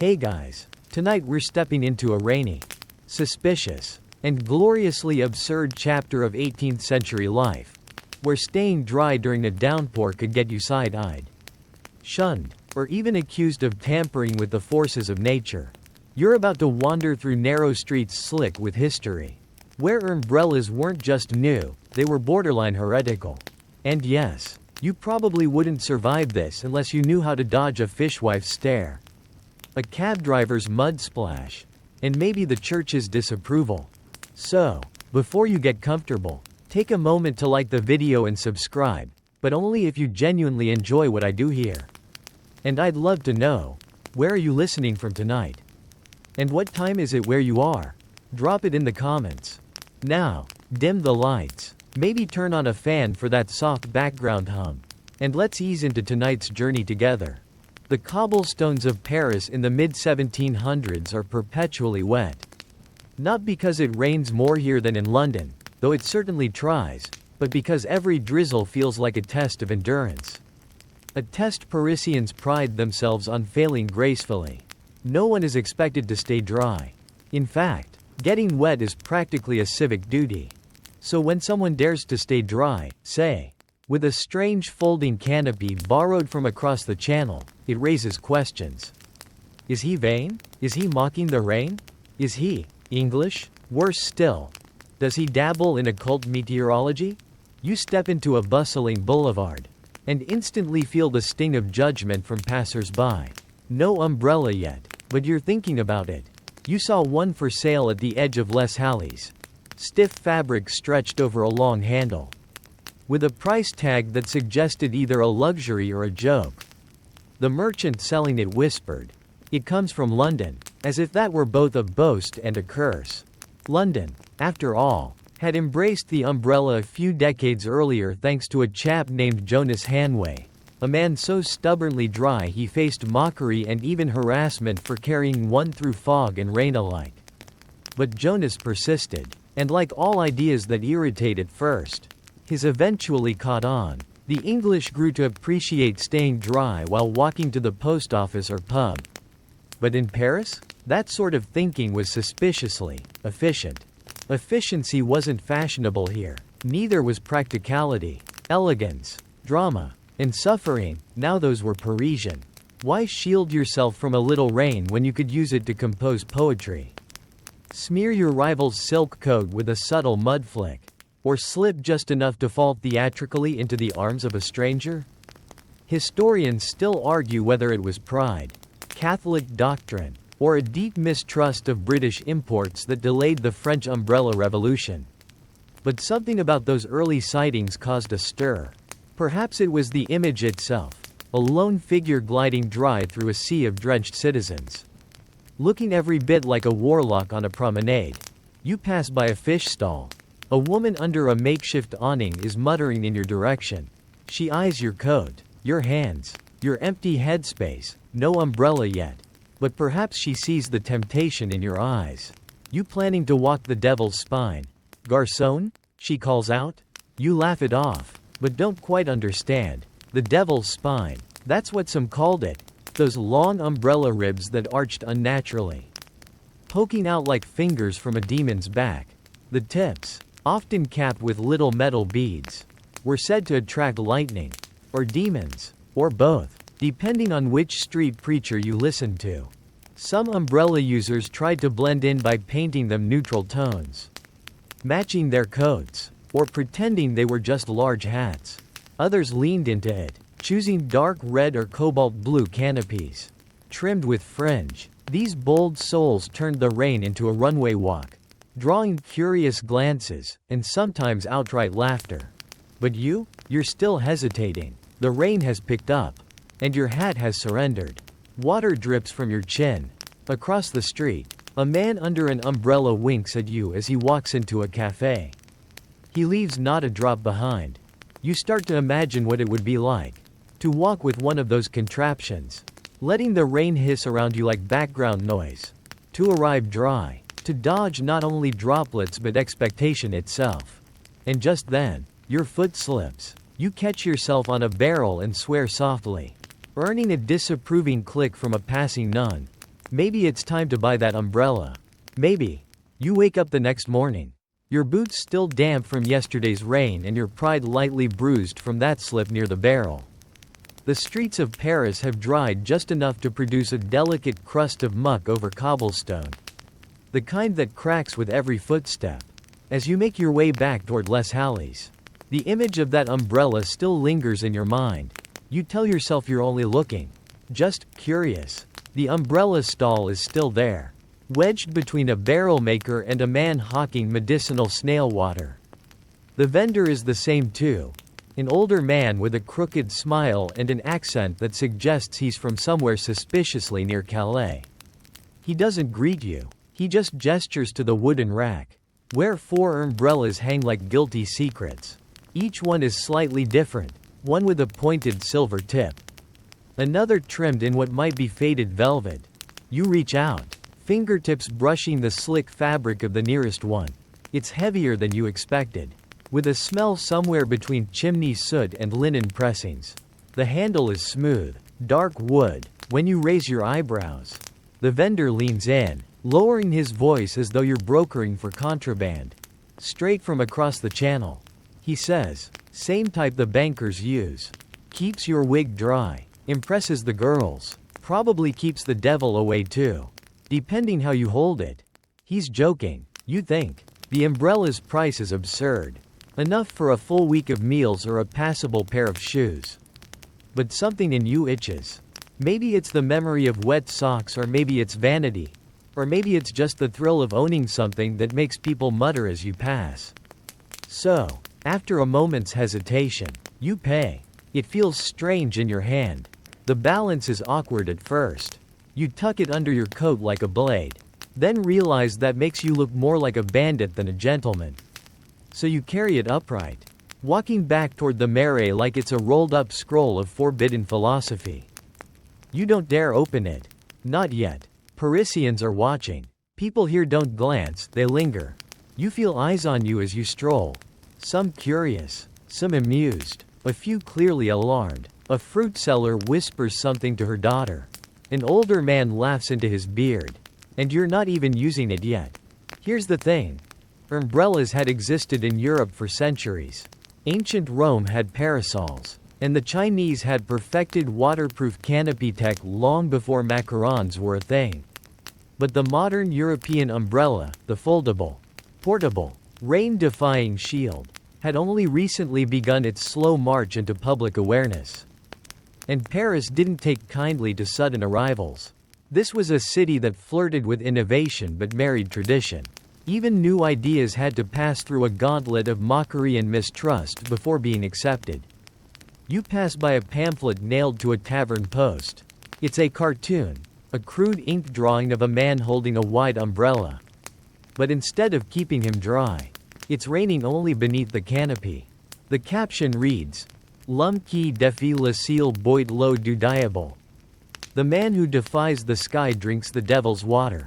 Hey guys, tonight we're stepping into a rainy, suspicious, and gloriously absurd chapter of 18th century life, where staying dry during a downpour could get you side-eyed, shunned, or even accused of tampering with the forces of nature. You're about to wander through narrow streets slick with history, where umbrellas weren't just new, they were borderline heretical. And yes, you probably wouldn't survive this unless you knew how to dodge a fishwife's stare, a cab driver's mud splash, and maybe the church's disapproval. So, before you get comfortable, take a moment to like the video and subscribe, but only if you genuinely enjoy what I do here. And I'd love to know, where are you listening from tonight? And what time is it where you are? Drop it in the comments. Now, dim the lights, maybe turn on a fan for that soft background hum, and let's ease into tonight's journey together. The cobblestones of Paris in the mid-1700s are perpetually wet. Not because it rains more here than in London, though it certainly tries, but because every drizzle feels like a test of endurance. A test Parisians pride themselves on failing gracefully. No one is expected to stay dry. In fact, getting wet is practically a civic duty. So when someone dares to stay dry, say, with a strange folding canopy borrowed from across the channel, it raises questions. Is he vain? Is he mocking the rain? Is he English? Worse still, does he dabble in occult meteorology? You step into a bustling boulevard, and instantly feel the sting of judgment from passers-by. No umbrella yet, but you're thinking about it. You saw one for sale at the edge of Les Halles. Stiff fabric stretched over a long handle, with a price tag that suggested either a luxury or a joke. The merchant selling it whispered, "It comes from London," as if that were both a boast and a curse. London, after all, had embraced the umbrella a few decades earlier thanks to a chap named Jonas Hanway, a man so stubbornly dry he faced mockery and even harassment for carrying one through fog and rain alike. But Jonas persisted, and like all ideas that irritate at first, his eventually caught on. The English grew to appreciate staying dry while walking to the post office or pub. But in Paris, that sort of thinking was suspiciously efficient. Efficiency wasn't fashionable here. Neither was practicality, elegance, drama, and suffering. Now those were Parisian. Why shield yourself from a little rain when you could use it to compose poetry? Smear your rival's silk coat with a subtle mud flick, or slip just enough to fall theatrically into the arms of a stranger? Historians still argue whether it was pride, Catholic doctrine, or a deep mistrust of British imports that delayed the French umbrella revolution. But something about those early sightings caused a stir. Perhaps it was the image itself, a lone figure gliding dry through a sea of drenched citizens, looking every bit like a warlock on a promenade. You pass by a fish stall. A woman under a makeshift awning is muttering in your direction. She eyes your coat, your hands, your empty headspace. No umbrella yet, but perhaps she sees the temptation in your eyes. You planning to walk the devil's spine? "Garçon?" she calls out. You laugh it off, but don't quite understand. The devil's spine, that's what some called it. Those long umbrella ribs that arched unnaturally, poking out like fingers from a demon's back. The tips, often capped with little metal beads, were said to attract lightning, or demons, or both, depending on which street preacher you listened to. Some umbrella users tried to blend in by painting them neutral tones, matching their coats, or pretending they were just large hats. Others leaned into it, choosing dark red or cobalt blue canopies, trimmed with fringe. These bold souls turned the rain into a runway walk, drawing curious glances, and sometimes outright laughter. But you're still hesitating. The rain has picked up, and your hat has surrendered. Water drips from your chin. Across the street, a man under an umbrella winks at you as he walks into a cafe. He leaves not a drop behind. You start to imagine what it would be like to walk with one of those contraptions, letting the rain hiss around you like background noise. To arrive dry, to dodge not only droplets but expectation itself. And just then, your foot slips. You catch yourself on a barrel and swear softly, earning a disapproving click from a passing nun. Maybe it's time to buy that umbrella. Maybe. You wake up the next morning. Your boots still damp from yesterday's rain and your pride lightly bruised from that slip near the barrel. The streets of Paris have dried just enough to produce a delicate crust of muck over cobblestone. The kind that cracks with every footstep. As you make your way back toward Les Halles, the image of that umbrella still lingers in your mind. You tell yourself you're only looking. Just curious. The umbrella stall is still there, wedged between a barrel maker and a man hawking medicinal snail water. The vendor is the same too. An older man with a crooked smile and an accent that suggests he's from somewhere suspiciously near Calais. He doesn't greet you. He just gestures to the wooden rack, where 4 umbrellas hang like guilty secrets. Each one is slightly different, one with a pointed silver tip, another trimmed in what might be faded velvet. You reach out, fingertips brushing the slick fabric of the nearest one. It's heavier than you expected, with a smell somewhere between chimney soot and linen pressings. The handle is smooth, dark wood. When you raise your eyebrows, the vendor leans in, lowering his voice as though you're brokering for contraband. Straight from across the channel, he says, same type the bankers use. Keeps your wig dry. Impresses the girls. Probably keeps the devil away too, depending how you hold it. He's joking, you think. The umbrella's price is absurd. Enough for a full week of meals or a passable pair of shoes. But something in you itches. Maybe it's the memory of wet socks, or maybe it's vanity. Or maybe it's just the thrill of owning something that makes people mutter as you pass. So, after a moment's hesitation, you pay. It feels strange in your hand. The balance is awkward at first. You tuck it under your coat like a blade, then realize that makes you look more like a bandit than a gentleman. So you carry it upright, walking back toward the Marais like it's a rolled-up scroll of forbidden philosophy. You don't dare open it. Not yet. Parisians are watching. People here don't glance, they linger. You feel eyes on you as you stroll. Some curious, some amused, a few clearly alarmed. A fruit seller whispers something to her daughter. An older man laughs into his beard. And you're not even using it yet. Here's the thing. Umbrellas had existed in Europe for centuries. Ancient Rome had parasols. And the Chinese had perfected waterproof canopy tech long before macarons were a thing. But the modern European umbrella, the foldable, portable, rain-defying shield, had only recently begun its slow march into public awareness. And Paris didn't take kindly to sudden arrivals. This was a city that flirted with innovation but married tradition. Even new ideas had to pass through a gauntlet of mockery and mistrust before being accepted. You pass by a pamphlet nailed to a tavern post. It's a cartoon, a crude ink drawing of a man holding a wide umbrella. But instead of keeping him dry, it's raining only beneath the canopy. The caption reads, L'homme qui défie le ciel boit l'eau du diable. The man who defies the sky drinks the devil's water.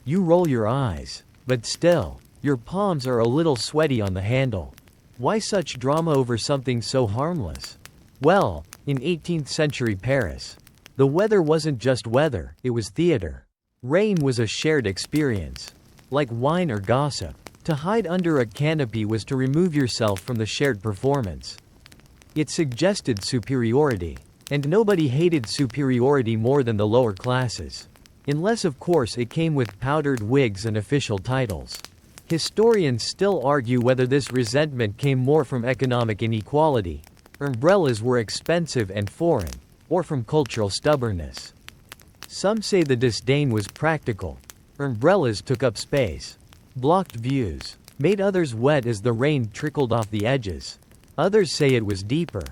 You roll your eyes, but still, your palms are a little sweaty on the handle. Why such drama over something so harmless? Well, in 18th century Paris, the weather wasn't just weather, it was theater. Rain was a shared experience. Like wine or gossip. To hide under a canopy was to remove yourself from the shared performance. It suggested superiority. And nobody hated superiority more than the lower classes. Unless of course it came with powdered wigs and official titles. Historians still argue whether this resentment came more from economic inequality, umbrellas were expensive and foreign, or from cultural stubbornness. Some say the disdain was practical. Umbrellas took up space, blocked views, made others wet as the rain trickled off the edges. Others say it was deeper,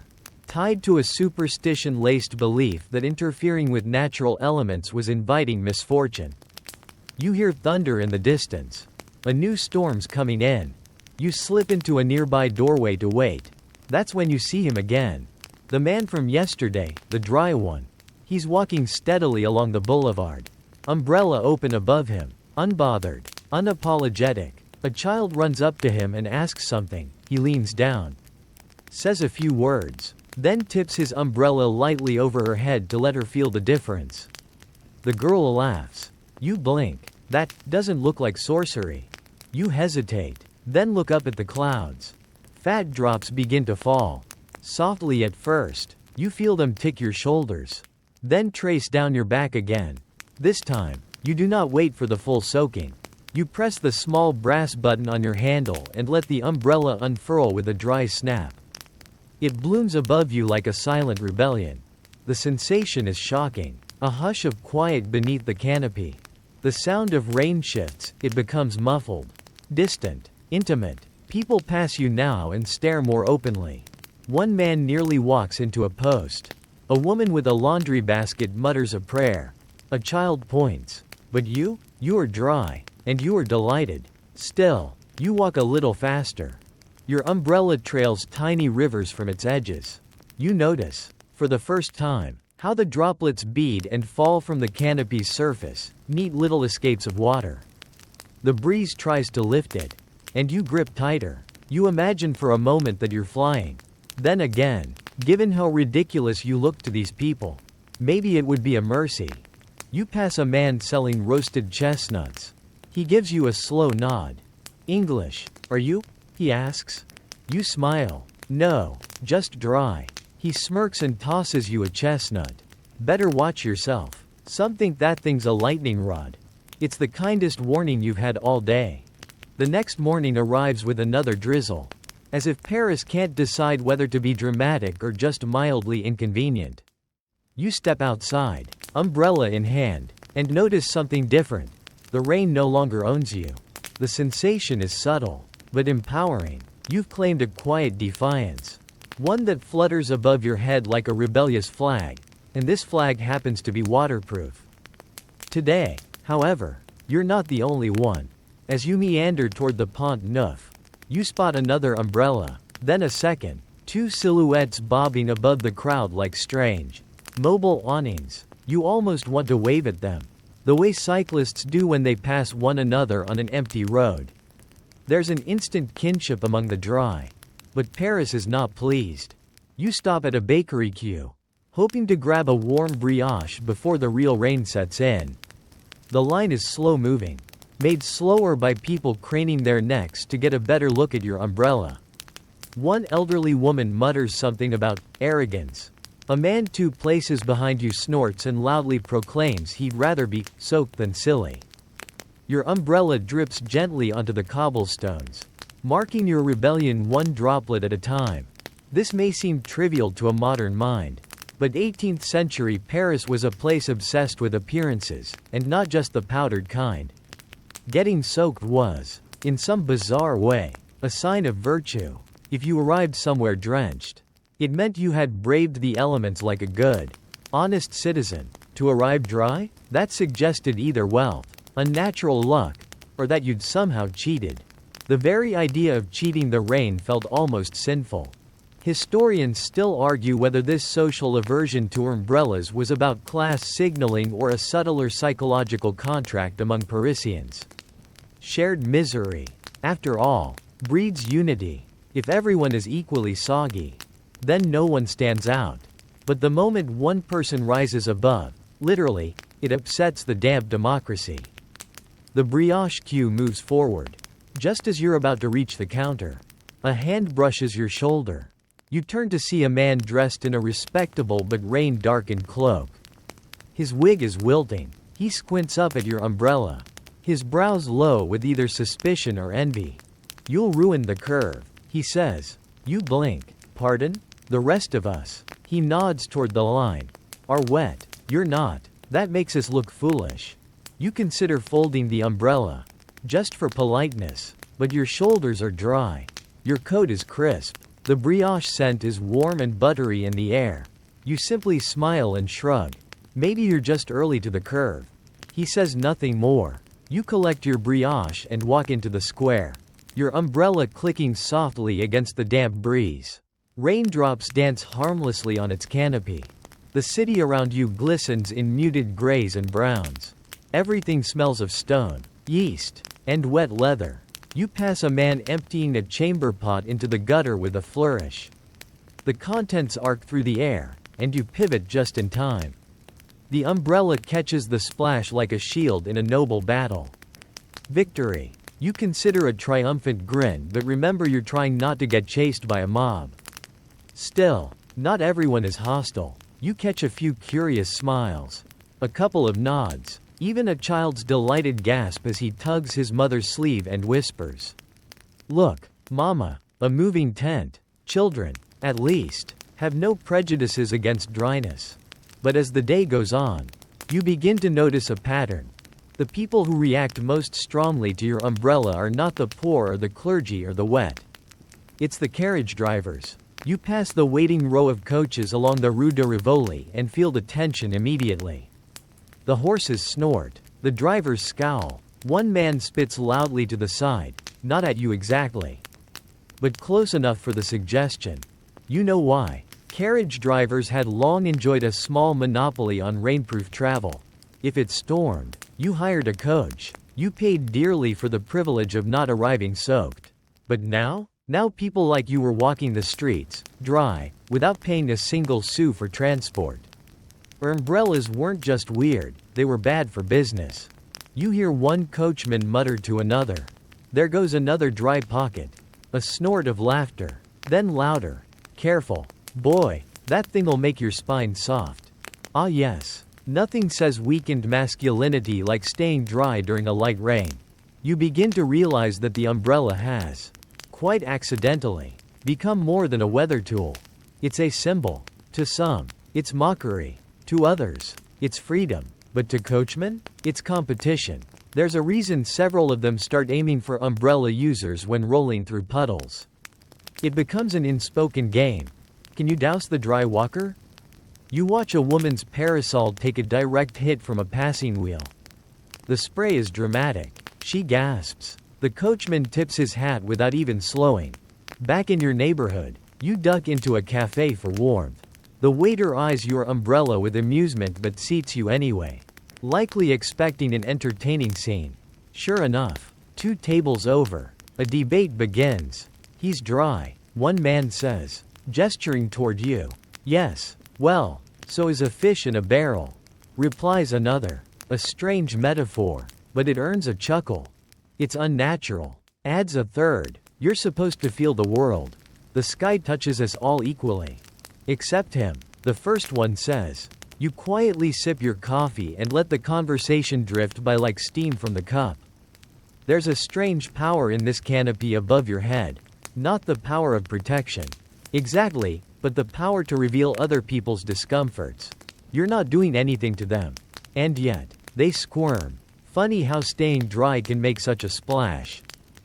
tied to a superstition-laced belief that interfering with natural elements was inviting misfortune. You hear thunder in the distance. A new storm's coming in. You slip into a nearby doorway to wait. That's when you see him again. The man from yesterday, the dry one. He's walking steadily along the boulevard. Umbrella open above him. Unbothered. Unapologetic. A child runs up to him and asks something. He leans down. Says a few words. Then tips his umbrella lightly over her head to let her feel the difference. The girl laughs. You blink. That doesn't look like sorcery. You hesitate. Then look up at the clouds. Fat drops begin to fall. Softly at first. You feel them tick your shoulders. Then trace down your back again. This time, you do not wait for the full soaking. You press the small brass button on your handle and let the umbrella unfurl with a dry snap. It blooms above you like a silent rebellion. The sensation is shocking. A hush of quiet beneath the canopy. The sound of rain shifts, it becomes muffled. Distant. Intimate. People pass you now and stare more openly. One man nearly walks into a post. A woman with a laundry basket mutters a prayer. A child points. But you are dry. And you are delighted. Still, you walk a little faster. Your umbrella trails tiny rivers from its edges. You notice, for the first time, how the droplets bead and fall from the canopy's surface, neat little escapes of water. The breeze tries to lift it. And you grip tighter. You imagine for a moment that you're flying. Then again, given how ridiculous you look to these people, maybe it would be a mercy. You pass a man selling roasted chestnuts. He gives you a slow nod. English, are you? He asks. You smile. No, just dry. He smirks and tosses you a chestnut. Better watch yourself. Some think that thing's a lightning rod. It's the kindest warning you've had all day. The next morning arrives with another drizzle. As if Paris can't decide whether to be dramatic or just mildly inconvenient. You step outside, umbrella in hand, and notice something different. The rain no longer owns you. The sensation is subtle, but empowering. You've claimed a quiet defiance. One that flutters above your head like a rebellious flag, and this flag happens to be waterproof. Today, however, you're not the only one. As you meander toward the Pont Neuf, you spot another umbrella, then a second, two silhouettes bobbing above the crowd like strange, mobile awnings. You almost want to wave at them, the way cyclists do when they pass one another on an empty road. There's an instant kinship among the dry. But Paris is not pleased. You stop at a bakery queue, hoping to grab a warm brioche before the real rain sets in. The line is slow-moving, made slower by people craning their necks to get a better look at your umbrella. One elderly woman mutters something about arrogance. A man 2 places behind you snorts and loudly proclaims he'd rather be soaked than silly. Your umbrella drips gently onto the cobblestones, marking your rebellion one droplet at a time. This may seem trivial to a modern mind, but 18th century Paris was a place obsessed with appearances, and not just the powdered kind. Getting soaked was, in some bizarre way, a sign of virtue. If you arrived somewhere drenched, it meant you had braved the elements like a good, honest citizen. To arrive dry? That suggested either wealth, unnatural luck, or that you'd somehow cheated. The very idea of cheating the rain felt almost sinful. Historians still argue whether this social aversion to umbrellas was about class signaling or a subtler psychological contract among Parisians. Shared misery, after all, breeds unity. If everyone is equally soggy, then no one stands out. But the moment one person rises above, literally, it upsets the damp democracy. The brioche queue moves forward. Just as you're about to reach the counter, a hand brushes your shoulder. You turn to see a man dressed in a respectable but rain-darkened cloak. His wig is wilting. He squints up at your umbrella, his brows low with either suspicion or envy. "You'll ruin the curve," he says. You blink. "Pardon? The rest of us," he nods toward the line, "are wet. You're not. That makes us look foolish." You consider folding the umbrella, just for politeness, but your shoulders are dry. Your coat is crisp. The brioche scent is warm and buttery in the air. You simply smile and shrug. Maybe you're just early to the curve. He says nothing more. You collect your brioche and walk into the square, your umbrella clicking softly against the damp breeze. Raindrops dance harmlessly on its canopy. The city around you glistens in muted grays and browns. Everything smells of stone, yeast, and wet leather. You pass a man emptying a chamber pot into the gutter with a flourish. The contents arc through the air, and you pivot just in time. The umbrella catches the splash like a shield in a noble battle. Victory. You consider a triumphant grin, but remember you're trying not to get chased by a mob. Still, not everyone is hostile. You catch a few curious smiles. A couple of nods. Even a child's delighted gasp as he tugs his mother's sleeve and whispers, "Look, Mama, a moving tent." Children, at least, have no prejudices against dryness. But as the day goes on, you begin to notice a pattern. The people who react most strongly to your umbrella are not the poor or the clergy or the wet. It's the carriage drivers. You pass the waiting row of coaches along the Rue de Rivoli and feel the tension immediately. The horses snort. The drivers scowl. One man spits loudly to the side, not at you exactly, but close enough for the suggestion. You know why. Carriage drivers had long enjoyed a small monopoly on rainproof travel. If it stormed, you hired a coach. You paid dearly for the privilege of not arriving soaked. But now people like you were walking the streets, dry, without paying a single sou for transport. Umbrellas weren't just weird, they were bad for business. You hear one coachman mutter to another, "There goes another dry pocket." A snort of laughter. Then louder. "Careful. Boy, that thing'll make your spine soft." Ah yes. Nothing says weakened masculinity like staying dry during a light rain. You begin to realize that the umbrella has, quite accidentally, become more than a weather tool. It's a symbol. To some, it's mockery. To others, it's freedom. But to coachmen, it's competition. There's a reason several of them start aiming for umbrella users when rolling through puddles. It becomes an unspoken game. Can you douse the dry walker? You watch a woman's parasol take a direct hit from a passing wheel. The spray is dramatic. She gasps. The coachman tips his hat without even slowing. Back in your neighborhood, you duck into a cafe for warmth. The waiter eyes your umbrella with amusement but seats you anyway, likely expecting an entertaining scene. Sure enough, 2 tables over, a debate begins. "He's dry," one man says, gesturing toward you. "Yes, well, so is a fish in a barrel," replies another. A strange metaphor, but it earns a chuckle. "It's unnatural," adds a third. "You're supposed to feel the world. The sky touches us all equally. Except him," the first one says. You quietly sip your coffee and let the conversation drift by like steam from the cup. There's a strange power in this canopy above your head. Not the power of protection. Exactly, but the power to reveal other people's discomforts. You're not doing anything to them. And yet, they squirm. Funny how staying dry can make such a splash.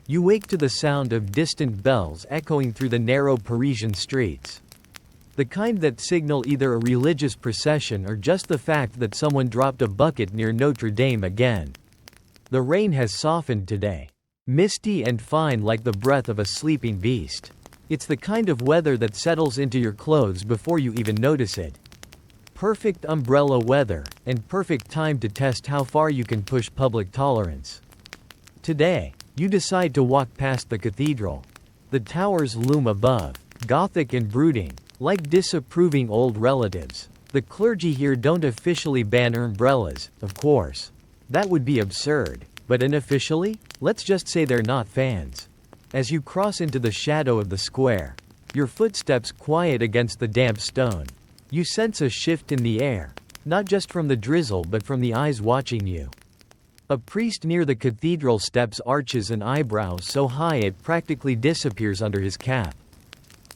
You wake to the sound of distant bells echoing through the narrow Parisian streets. The kind that signal either a religious procession or just the fact that someone dropped a bucket near Notre Dame again. The rain has softened today. Misty and fine like the breath of a sleeping beast. It's the kind of weather that settles into your clothes before you even notice it. Perfect umbrella weather, and perfect time to test how far you can push public tolerance. Today, you decide to walk past the cathedral. The towers loom above, Gothic and brooding, like disapproving old relatives. The clergy here don't officially ban umbrellas, of course. That would be absurd. But unofficially, let's just say they're not fans. As you cross into the shadow of the square, your footsteps quiet against the damp stone. You sense a shift in the air, not just from the drizzle but from the eyes watching you. A priest near the cathedral steps arches an eyebrow so high it practically disappears under his cap.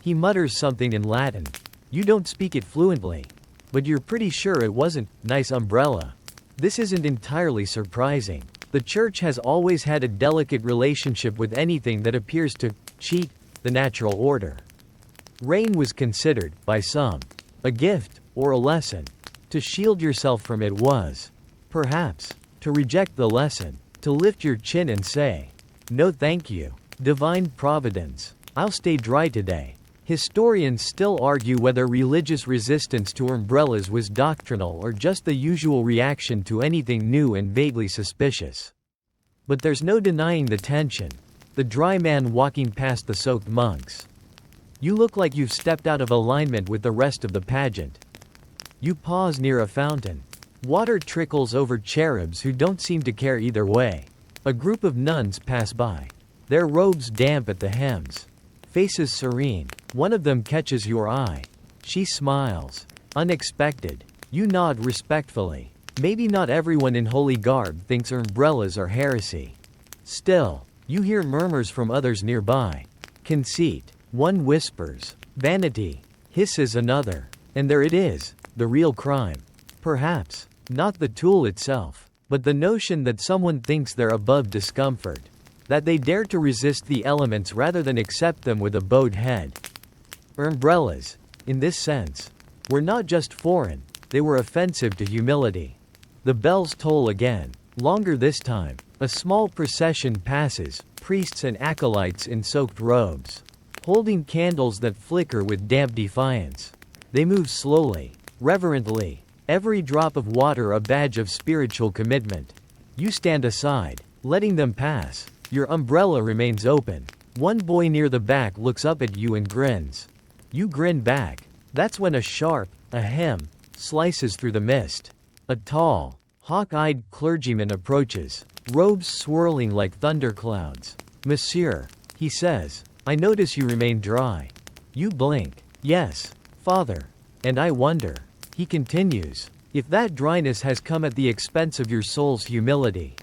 He mutters something in Latin. You don't speak it fluently, but you're pretty sure it wasn't "nice umbrella." This isn't entirely surprising. The church has always had a delicate relationship with anything that appears to cheat the natural order. Rain was considered, by some, a gift or a lesson. To shield yourself from it was, perhaps, to reject the lesson, to lift your chin and say, "No thank you. Divine providence. I'll stay dry today." Historians still argue whether religious resistance to umbrellas was doctrinal or just the usual reaction to anything new and vaguely suspicious. But there's no denying the tension. The dry man walking past the soaked monks. You look like you've stepped out of alignment with the rest of the pageant. You pause near a fountain. Water trickles over cherubs who don't seem to care either way. A group of nuns pass by. Their robes damp at the hems. Faces serene. One of them catches your eye. She smiles. Unexpected. You nod respectfully. Maybe not everyone in holy garb thinks umbrellas are heresy. Still, you hear murmurs from others nearby. Conceit. One whispers. Vanity. Hisses another. And there it is, the real crime. Perhaps, not the tool itself, but the notion that someone thinks they're above discomfort. That they dare to resist the elements rather than accept them with a bowed head. Umbrellas, in this sense, were not just foreign, they were offensive to humility. The bells toll again, longer this time. A small procession passes, priests and acolytes in soaked robes, holding candles that flicker with damp defiance. They move slowly, reverently, every drop of water a badge of spiritual commitment. You stand aside, letting them pass. Your umbrella remains open. One boy near the back looks up at you and grins. You grin back. That's when a sharp, ahem, slices through the mist. A tall, hawk-eyed clergyman approaches, robes swirling like thunderclouds. "Monsieur," he says, "I notice you remain dry." You blink. "Yes, Father. And I wonder," he continues, "if that dryness has come at the expense of your soul's humility."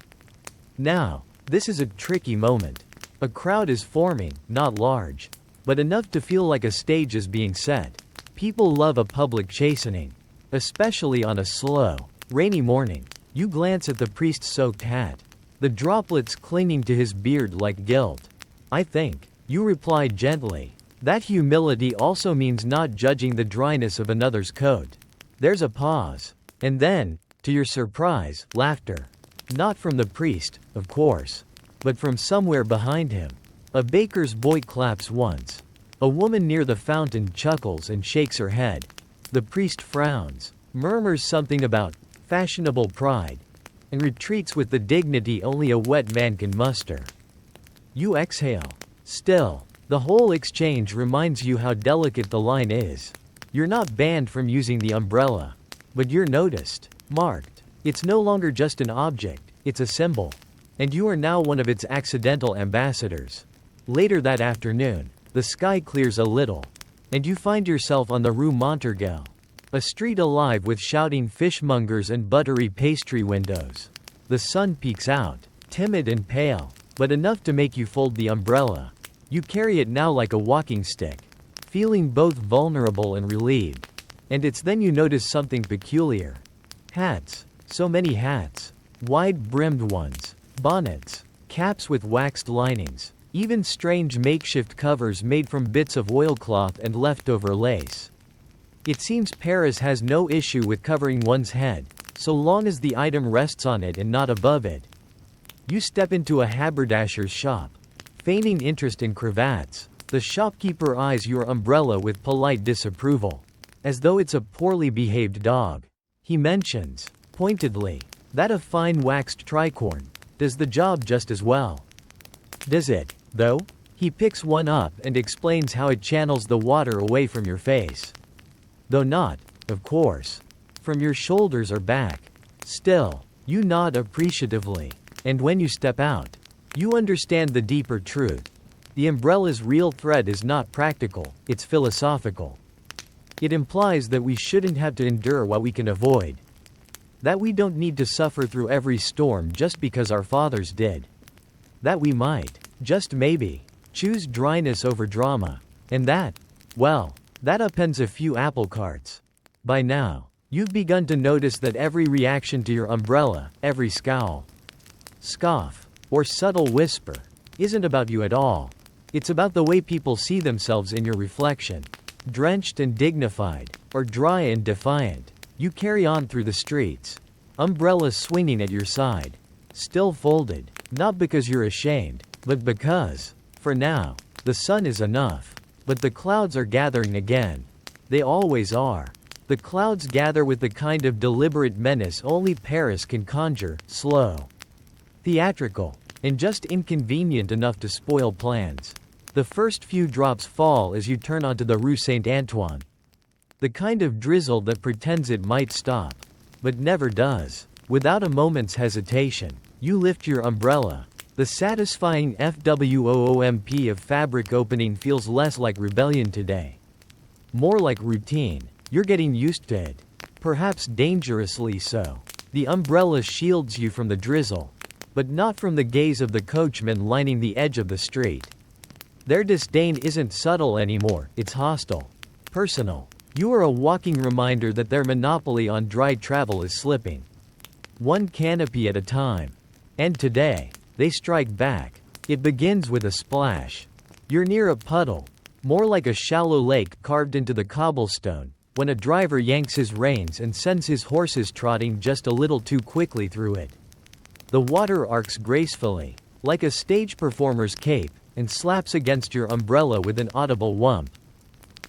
Now, this is a tricky moment. A crowd is forming, not large, but enough to feel like a stage is being set. People love a public chastening, especially on a slow, rainy morning. You glance at the priest's soaked hat, the droplets clinging to his beard like guilt. "I think," you reply gently, "that humility also means not judging the dryness of another's coat." There's a pause, and then, to your surprise, laughter. Not from the priest, of course, but from somewhere behind him. A baker's boy claps once. A woman near the fountain chuckles and shakes her head. The priest frowns, murmurs something about fashionable pride, and retreats with the dignity only a wet man can muster. You exhale. Still, the whole exchange reminds you how delicate the line is. You're not banned from using the umbrella, but you're noticed, marked. It's no longer just an object, it's a symbol. And you are now one of its accidental ambassadors. Later that afternoon, the sky clears a little, and you find yourself on the Rue Montorgueil, a street alive with shouting fishmongers and buttery pastry windows. The sun peeks out, timid and pale, but enough to make you fold the umbrella. You carry it now like a walking stick, feeling both vulnerable and relieved. And it's then you notice something peculiar. Hats, so many hats, wide-brimmed ones, bonnets, caps with waxed linings, even strange makeshift covers made from bits of oilcloth and leftover lace. It seems Paris has no issue with covering one's head, so long as the item rests on it and not above it. You step into a haberdasher's shop, feigning interest in cravats. The shopkeeper eyes your umbrella with polite disapproval, as though it's a poorly behaved dog. He mentions, pointedly, that a fine waxed tricorn does the job just as well. Does it, though? He picks one up and explains how it channels the water away from your face. Though not, of course, from your shoulders or back. Still, you nod appreciatively, and when you step out, you understand the deeper truth. The umbrella's real threat is not practical, it's philosophical. It implies that we shouldn't have to endure what we can avoid. That we don't need to suffer through every storm just because our fathers did. That we might, just maybe, choose dryness over drama. And that, well, that upends a few apple carts. By now, you've begun to notice that every reaction to your umbrella, every scowl, scoff, or subtle whisper, isn't about you at all. It's about the way people see themselves in your reflection. Drenched and dignified, or dry and defiant, you carry on through the streets, umbrella swinging at your side, still folded, not because you're ashamed, but because, for now, the sun is enough. But the clouds are gathering again. They always are. The clouds gather with the kind of deliberate menace only Paris can conjure, slow, theatrical, and just inconvenient enough to spoil plans. The first few drops fall as you turn onto the Rue Saint-Antoine. The kind of drizzle that pretends it might stop. but never does. Without a moment's hesitation, you lift your umbrella. The satisfying FWOOMP of fabric opening feels less like rebellion today. More like routine. You're getting used to it. Perhaps dangerously so. The umbrella shields you from the drizzle, but not from the gaze of the coachmen lining the edge of the street. Their disdain isn't subtle anymore, it's hostile. Personal. You are a walking reminder that their monopoly on dry travel is slipping. One canopy at a time. And today, they strike back. It begins with a splash. You're near a puddle, more like a shallow lake carved into the cobblestone, when a driver yanks his reins and sends his horses trotting just a little too quickly through it. The water arcs gracefully, like a stage performer's cape, and slaps against your umbrella with an audible whump.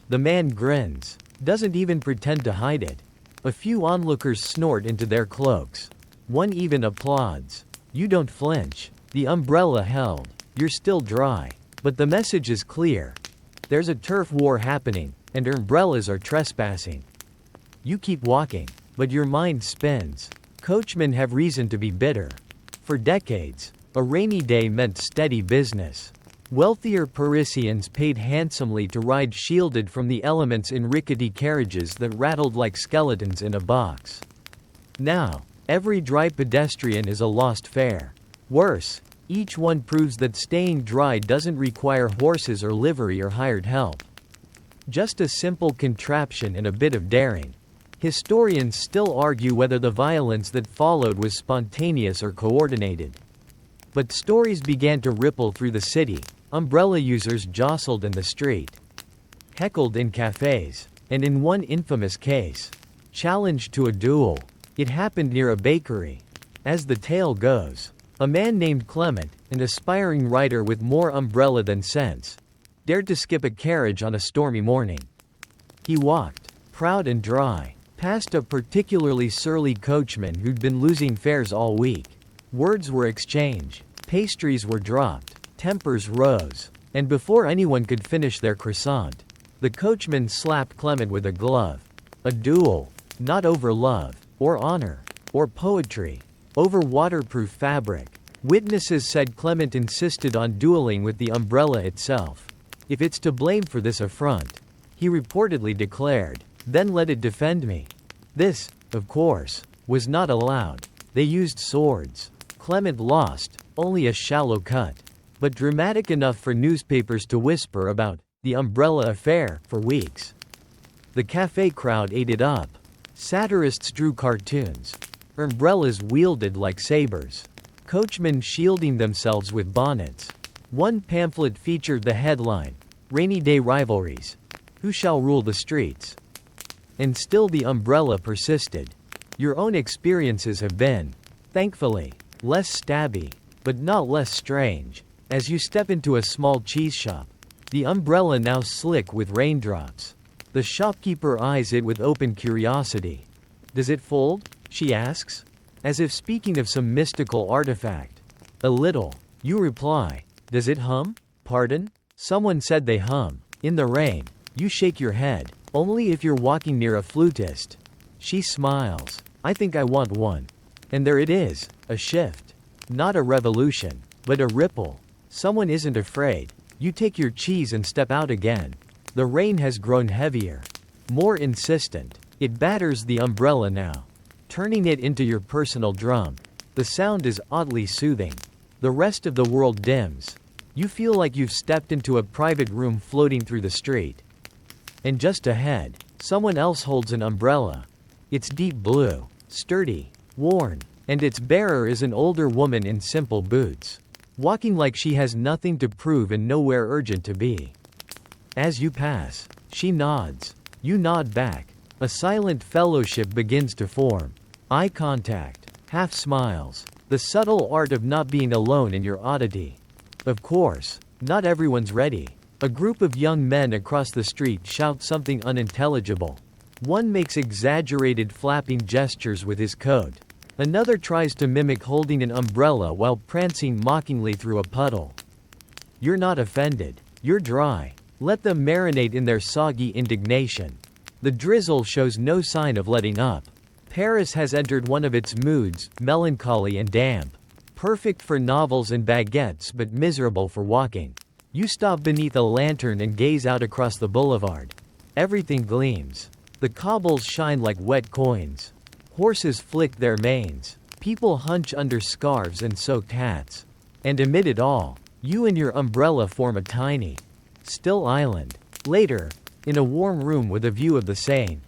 The man grins, doesn't even pretend to hide it. A few onlookers snort into their cloaks. One even applauds. You don't flinch. The umbrella held. You're still dry. But the message is clear. There's a turf war happening, and umbrellas are trespassing. You keep walking, but your mind spins. Coachmen have reason to be bitter. For decades, a rainy day meant steady business. Wealthier Parisians paid handsomely to ride shielded from the elements in rickety carriages that rattled like skeletons in a box. Now, every dry pedestrian is a lost fare. Worse, each one proves that staying dry doesn't require horses or livery or hired help. Just a simple contraption and a bit of daring. Historians still argue whether the violence that followed was spontaneous or coordinated. But stories began to ripple through the city. Umbrella users jostled in the street, heckled in cafes, and in one infamous case, challenged to a duel. It happened near a bakery. As the tale goes, a man named Clement, an aspiring writer with more umbrella than sense, dared to skip a carriage on a stormy morning. He walked, proud and dry, past a particularly surly coachman who'd been losing fares all week. Words were exchanged, pastries were dropped, tempers rose, and before anyone could finish their croissant, the coachman slapped Clement with a glove. A duel, not over love, or honor, or poetry, over waterproof fabric. Witnesses said Clement insisted on dueling with the umbrella itself. If it's to blame for this affront, he reportedly declared, then let it defend me. This, of course, was not allowed. They used swords. Clement lost, only a shallow cut, but dramatic enough for newspapers to whisper about the umbrella affair for weeks. The cafe crowd ate it up. Satirists drew cartoons. Umbrellas wielded like sabers. Coachmen shielding themselves with bonnets. One pamphlet featured the headline, "Rainy Day Rivalries. Who shall rule the streets?" And still the umbrella persisted. Your own experiences have been, thankfully, less stabby, but not less strange. As you step into a small cheese shop, the umbrella now slick with raindrops. The shopkeeper eyes it with open curiosity. Does it fold? She asks, as if speaking of some mystical artifact. A little, you reply. Does it hum? Pardon? Someone said they hum. In the rain, you shake your head. Only if you're walking near a flutist. She smiles. I think I want one. And there it is, a shift. Not a revolution, but a ripple. Someone isn't afraid. You take your cheese and step out again. The rain has grown heavier. More insistent. It batters the umbrella now, turning it into your personal drum. The sound is oddly soothing. The rest of the world dims. You feel like you've stepped into a private room floating through the street. And just ahead, someone else holds an umbrella. It's deep blue, sturdy, worn, and its bearer is an older woman in simple boots, walking like she has nothing to prove and nowhere urgent to be. As you pass, she nods. You nod back. A silent fellowship begins to form. Eye contact, half smiles, the subtle art of not being alone in your oddity. Of course, not everyone's ready. A group of young men across the street shout something unintelligible. One makes exaggerated flapping gestures with his coat. Another tries to mimic holding an umbrella while prancing mockingly through a puddle. You're not offended. You're dry. Let them marinate in their soggy indignation. The drizzle shows no sign of letting up. Paris has entered one of its moods, melancholy and damp. Perfect for novels and baguettes but miserable for walking. You stop beneath a lantern and gaze out across the boulevard. Everything gleams. The cobbles shine like wet coins. Horses flick their manes. People hunch under scarves and soaked hats. And amid it all, you and your umbrella form a tiny, still island. Later, in a warm room with a view of the Seine,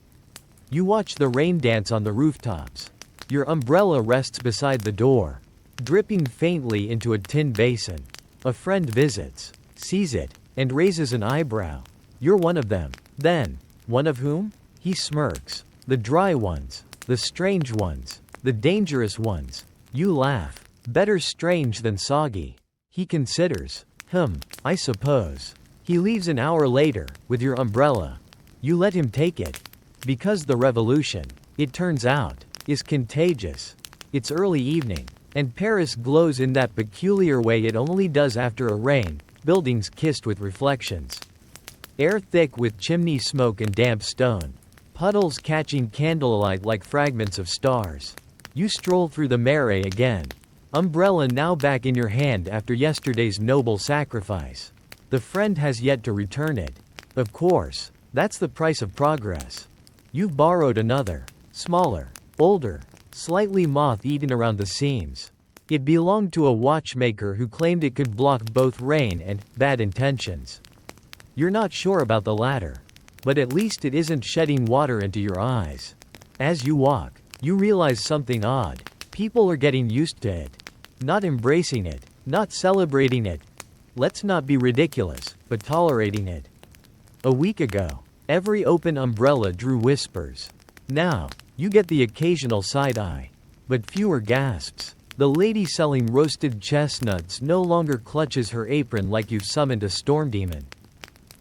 you watch the rain dance on the rooftops. Your umbrella rests beside the door, dripping faintly into a tin basin. A friend visits, sees it, and raises an eyebrow. You're one of them. Then, one of whom? He smirks. The dry ones, the strange ones, the dangerous ones. You laugh. Better strange than soggy. He considers. I suppose. He leaves an hour later, with your umbrella. You let him take it. Because the revolution, it turns out, is contagious. It's early evening, and Paris glows in that peculiar way it only does after a rain, buildings kissed with reflections. Air thick with chimney smoke and damp stone. Puddles catching candlelight like fragments of stars. You stroll through the Marais again. Umbrella now back in your hand after yesterday's noble sacrifice. The friend has yet to return it. Of course, that's the price of progress. You've borrowed another, smaller, older, slightly moth-eaten around the seams. It belonged to a watchmaker who claimed it could block both rain and bad intentions. You're not sure about the latter, but at least it isn't shedding water into your eyes. As you walk, you realize something odd. People are getting used to it. Not embracing it, not celebrating it. Let's not be ridiculous, but tolerating it. A week ago, every open umbrella drew whispers. Now, you get the occasional side-eye, but fewer gasps. The lady selling roasted chestnuts no longer clutches her apron like you've summoned a storm demon.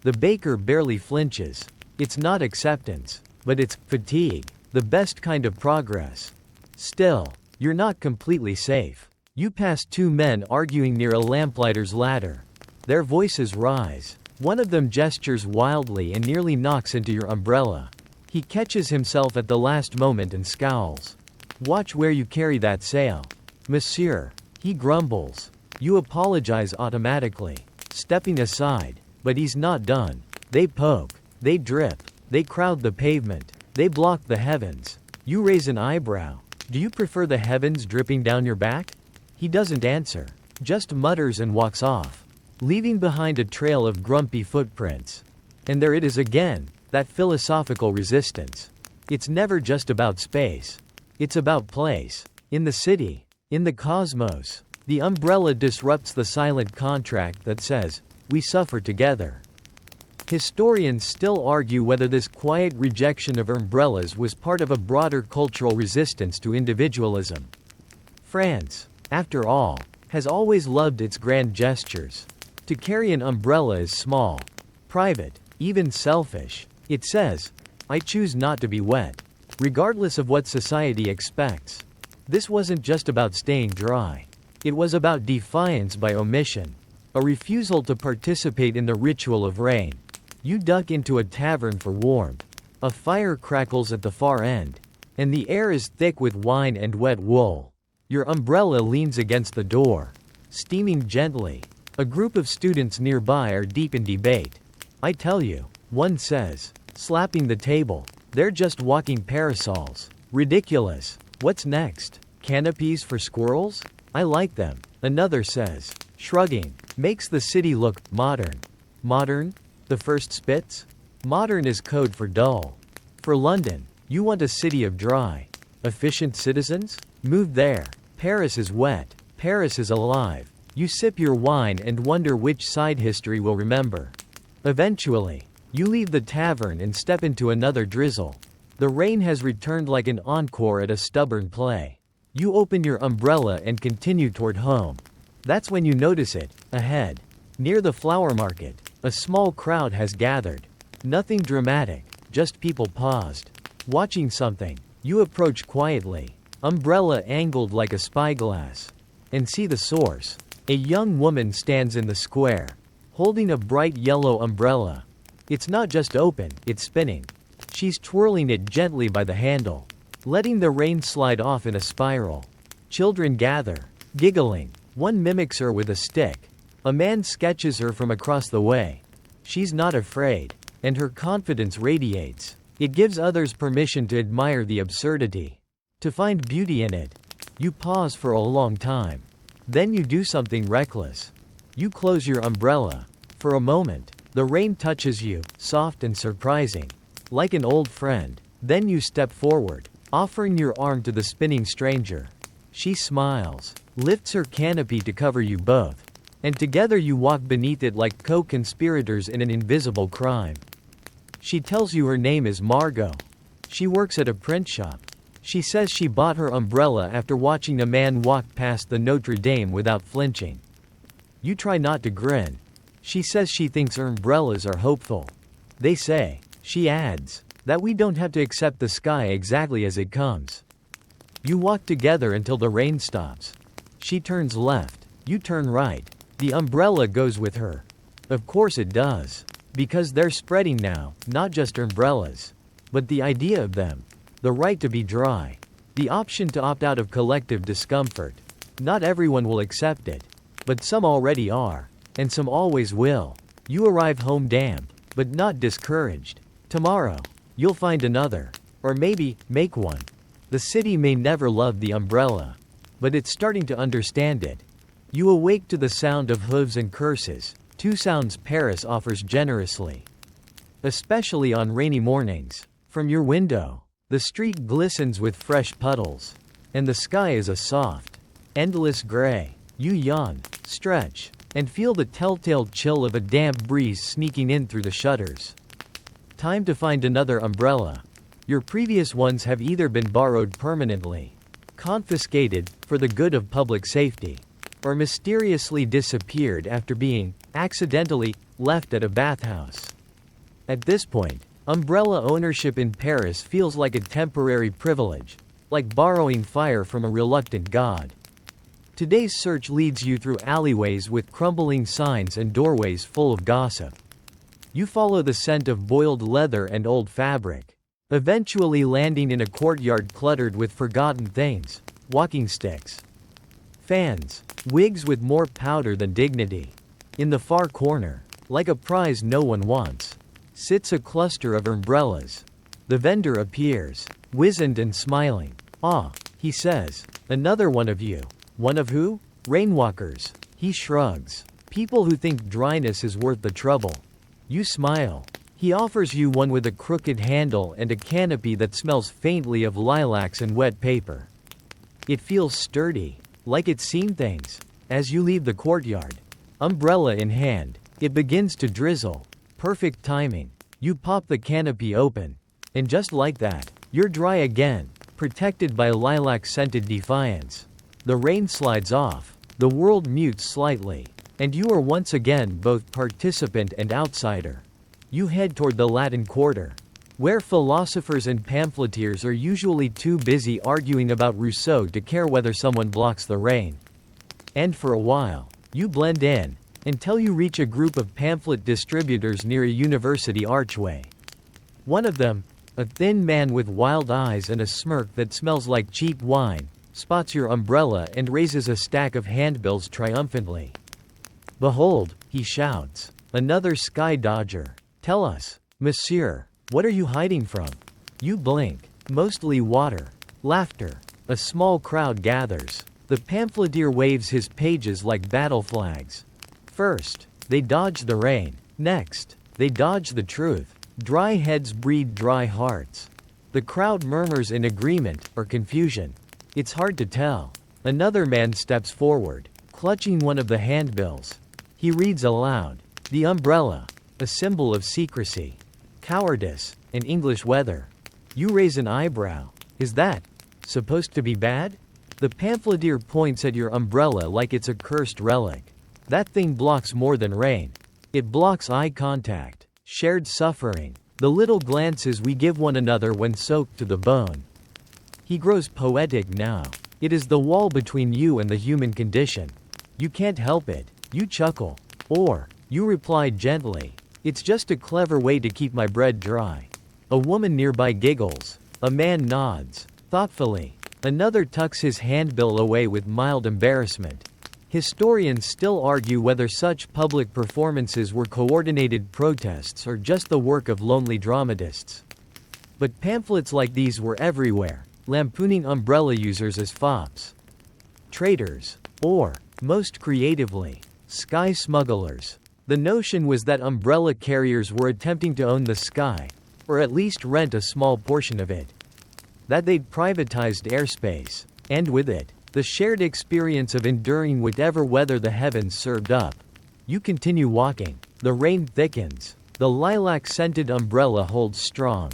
The baker barely flinches. It's not acceptance, but it's fatigue, the best kind of progress. Still, you're not completely safe. You pass two men arguing near a lamplighter's ladder. Their voices rise. One of them gestures wildly and nearly knocks into your umbrella. He catches himself at the last moment and scowls. Watch where you carry that sail. Monsieur, he grumbles. You apologize automatically, stepping aside, but he's not done. They poke, they drip, they crowd the pavement, they block the heavens. You raise an eyebrow. Do you prefer the heavens dripping down your back? He doesn't answer, just mutters and walks off, leaving behind a trail of grumpy footprints. And there it is again, that philosophical resistance. It's never just about space. It's about place. In the city, in the cosmos, the umbrella disrupts the silent contract that says, we suffer together. Historians still argue whether this quiet rejection of umbrellas was part of a broader cultural resistance to individualism. France, after all, has always loved its grand gestures. To carry an umbrella is small, private, even selfish. It says, I choose not to be wet, regardless of what society expects. This wasn't just about staying dry. It was about defiance by omission, a refusal to participate in the ritual of rain. You duck into a tavern for warmth. A fire crackles at the far end, and the air is thick with wine and wet wool. Your umbrella leans against the door, steaming gently. A group of students nearby are deep in debate. I tell you, one says, slapping the table, they're just walking parasols. Ridiculous. What's next? Canopies for squirrels? I like them. Another says, shrugging, makes the city look modern. Modern? The first spits? Modern is code for dull. For London, you want a city of dry, efficient citizens? Move there. Paris is wet. Paris is alive. You sip your wine and wonder which side history will remember. Eventually, you leave the tavern and step into another drizzle. The rain has returned like an encore at a stubborn play. You open your umbrella and continue toward home. That's when you notice it, ahead. Near the flower market, a small crowd has gathered. Nothing dramatic, just people paused, watching something. You approach quietly, umbrella angled like a spyglass, and see the source. A young woman stands in the square, holding a bright yellow umbrella. It's not just open, it's spinning. She's twirling it gently by the handle. letting the rain slide off in a spiral. Children gather, giggling. One mimics her with a stick. A man sketches her from across the way. She's not afraid, and her confidence radiates. It gives others permission to admire the absurdity, to find beauty in it. You pause for a long time. Then you do something reckless. You close your umbrella. For a moment, the rain touches you, soft and surprising, like an old friend. Then you step forward, offering your arm to the spinning stranger. She smiles, lifts her canopy to cover you both, and together you walk beneath it like co-conspirators in an invisible crime. She tells you her name is Margot. She works at a print shop. She says she bought her umbrella after watching a man walk past the Notre Dame without flinching. You try not to grin. She says she thinks umbrellas are hopeful. They say, she adds, that we don't have to accept the sky exactly as it comes. You walk together until the rain stops. She turns left. You turn right. The umbrella goes with her. Of course it does. Because they're spreading now, not just umbrellas, but the idea of them. The right to be dry. The option to opt out of collective discomfort. Not everyone will accept it. But some already are. And some always will. You arrive home damned, but not discouraged. Tomorrow, you'll find another. Or maybe, make one. The city may never love the umbrella, but it's starting to understand it. You awake to the sound of hooves and curses, two sounds Paris offers generously. Especially on rainy mornings. From your window, the street glistens with fresh puddles, and the sky is a soft, endless gray. You yawn, stretch, and feel the telltale chill of a damp breeze sneaking in through the shutters. Time to find another umbrella. Your previous ones have either been borrowed permanently, confiscated for the good of public safety, or mysteriously disappeared after being, accidentally, left at a bathhouse. At this point, umbrella ownership in Paris feels like a temporary privilege, like borrowing fire from a reluctant god. Today's search leads you through alleyways with crumbling signs and doorways full of gossip. You follow the scent of boiled leather and old fabric, eventually landing in a courtyard cluttered with forgotten things, walking sticks, fans, wigs with more powder than dignity. In the far corner, like a prize no one wants, sits a cluster of umbrellas. The vendor appears, wizened and smiling. "Ah," he says, "another one of you." "One of who?" "Rainwalkers." He shrugs. "People who think dryness is worth the trouble." You smile. He offers you one with a crooked handle and a canopy that smells faintly of lilacs and wet paper. It feels sturdy, like it's seen things. As you leave the courtyard, umbrella in hand, it begins to drizzle. Perfect timing. You pop the canopy open. And just like that, you're dry again, protected by lilac-scented defiance. The rain slides off. The world mutes slightly. And you are once again both participant and outsider. You head toward the Latin Quarter, where philosophers and pamphleteers are usually too busy arguing about Rousseau to care whether someone blocks the rain. And for a while, you blend in, until you reach a group of pamphlet distributors near a university archway. One of them, a thin man with wild eyes and a smirk that smells like cheap wine, spots your umbrella and raises a stack of handbills triumphantly. "Behold," he shouts, "another sky dodger. Tell us, monsieur, what are you hiding from?" You blink. Mostly water. Laughter. A small crowd gathers. The pamphleteer waves his pages like battle flags. First, they dodge the rain. Next, they dodge the truth. Dry heads breed dry hearts. The crowd murmurs in agreement or confusion. It's hard to tell. Another man steps forward, clutching one of the handbills. He reads aloud, "The umbrella, a symbol of secrecy, cowardice, and English weather." You raise an eyebrow. "Is that supposed to be bad?" The pamphleteer points at your umbrella like it's a cursed relic. "That thing blocks more than rain. It blocks eye contact, shared suffering, the little glances we give one another when soaked to the bone." He grows poetic now. "It is the wall between you and the human condition. You can't help it." You chuckle. Or, you reply gently, "It's just a clever way to keep my bread dry." A woman nearby giggles. A man nods, thoughtfully. Another tucks his handbill away with mild embarrassment. Historians still argue whether such public performances were coordinated protests or just the work of lonely dramatists. But pamphlets like these were everywhere, lampooning umbrella users as fops, traitors, or, most creatively, sky smugglers. The notion was that umbrella carriers were attempting to own the sky, or at least rent a small portion of it. That they'd privatized airspace, and with it, the shared experience of enduring whatever weather the heavens served up. You continue walking. The rain thickens. The lilac-scented umbrella holds strong.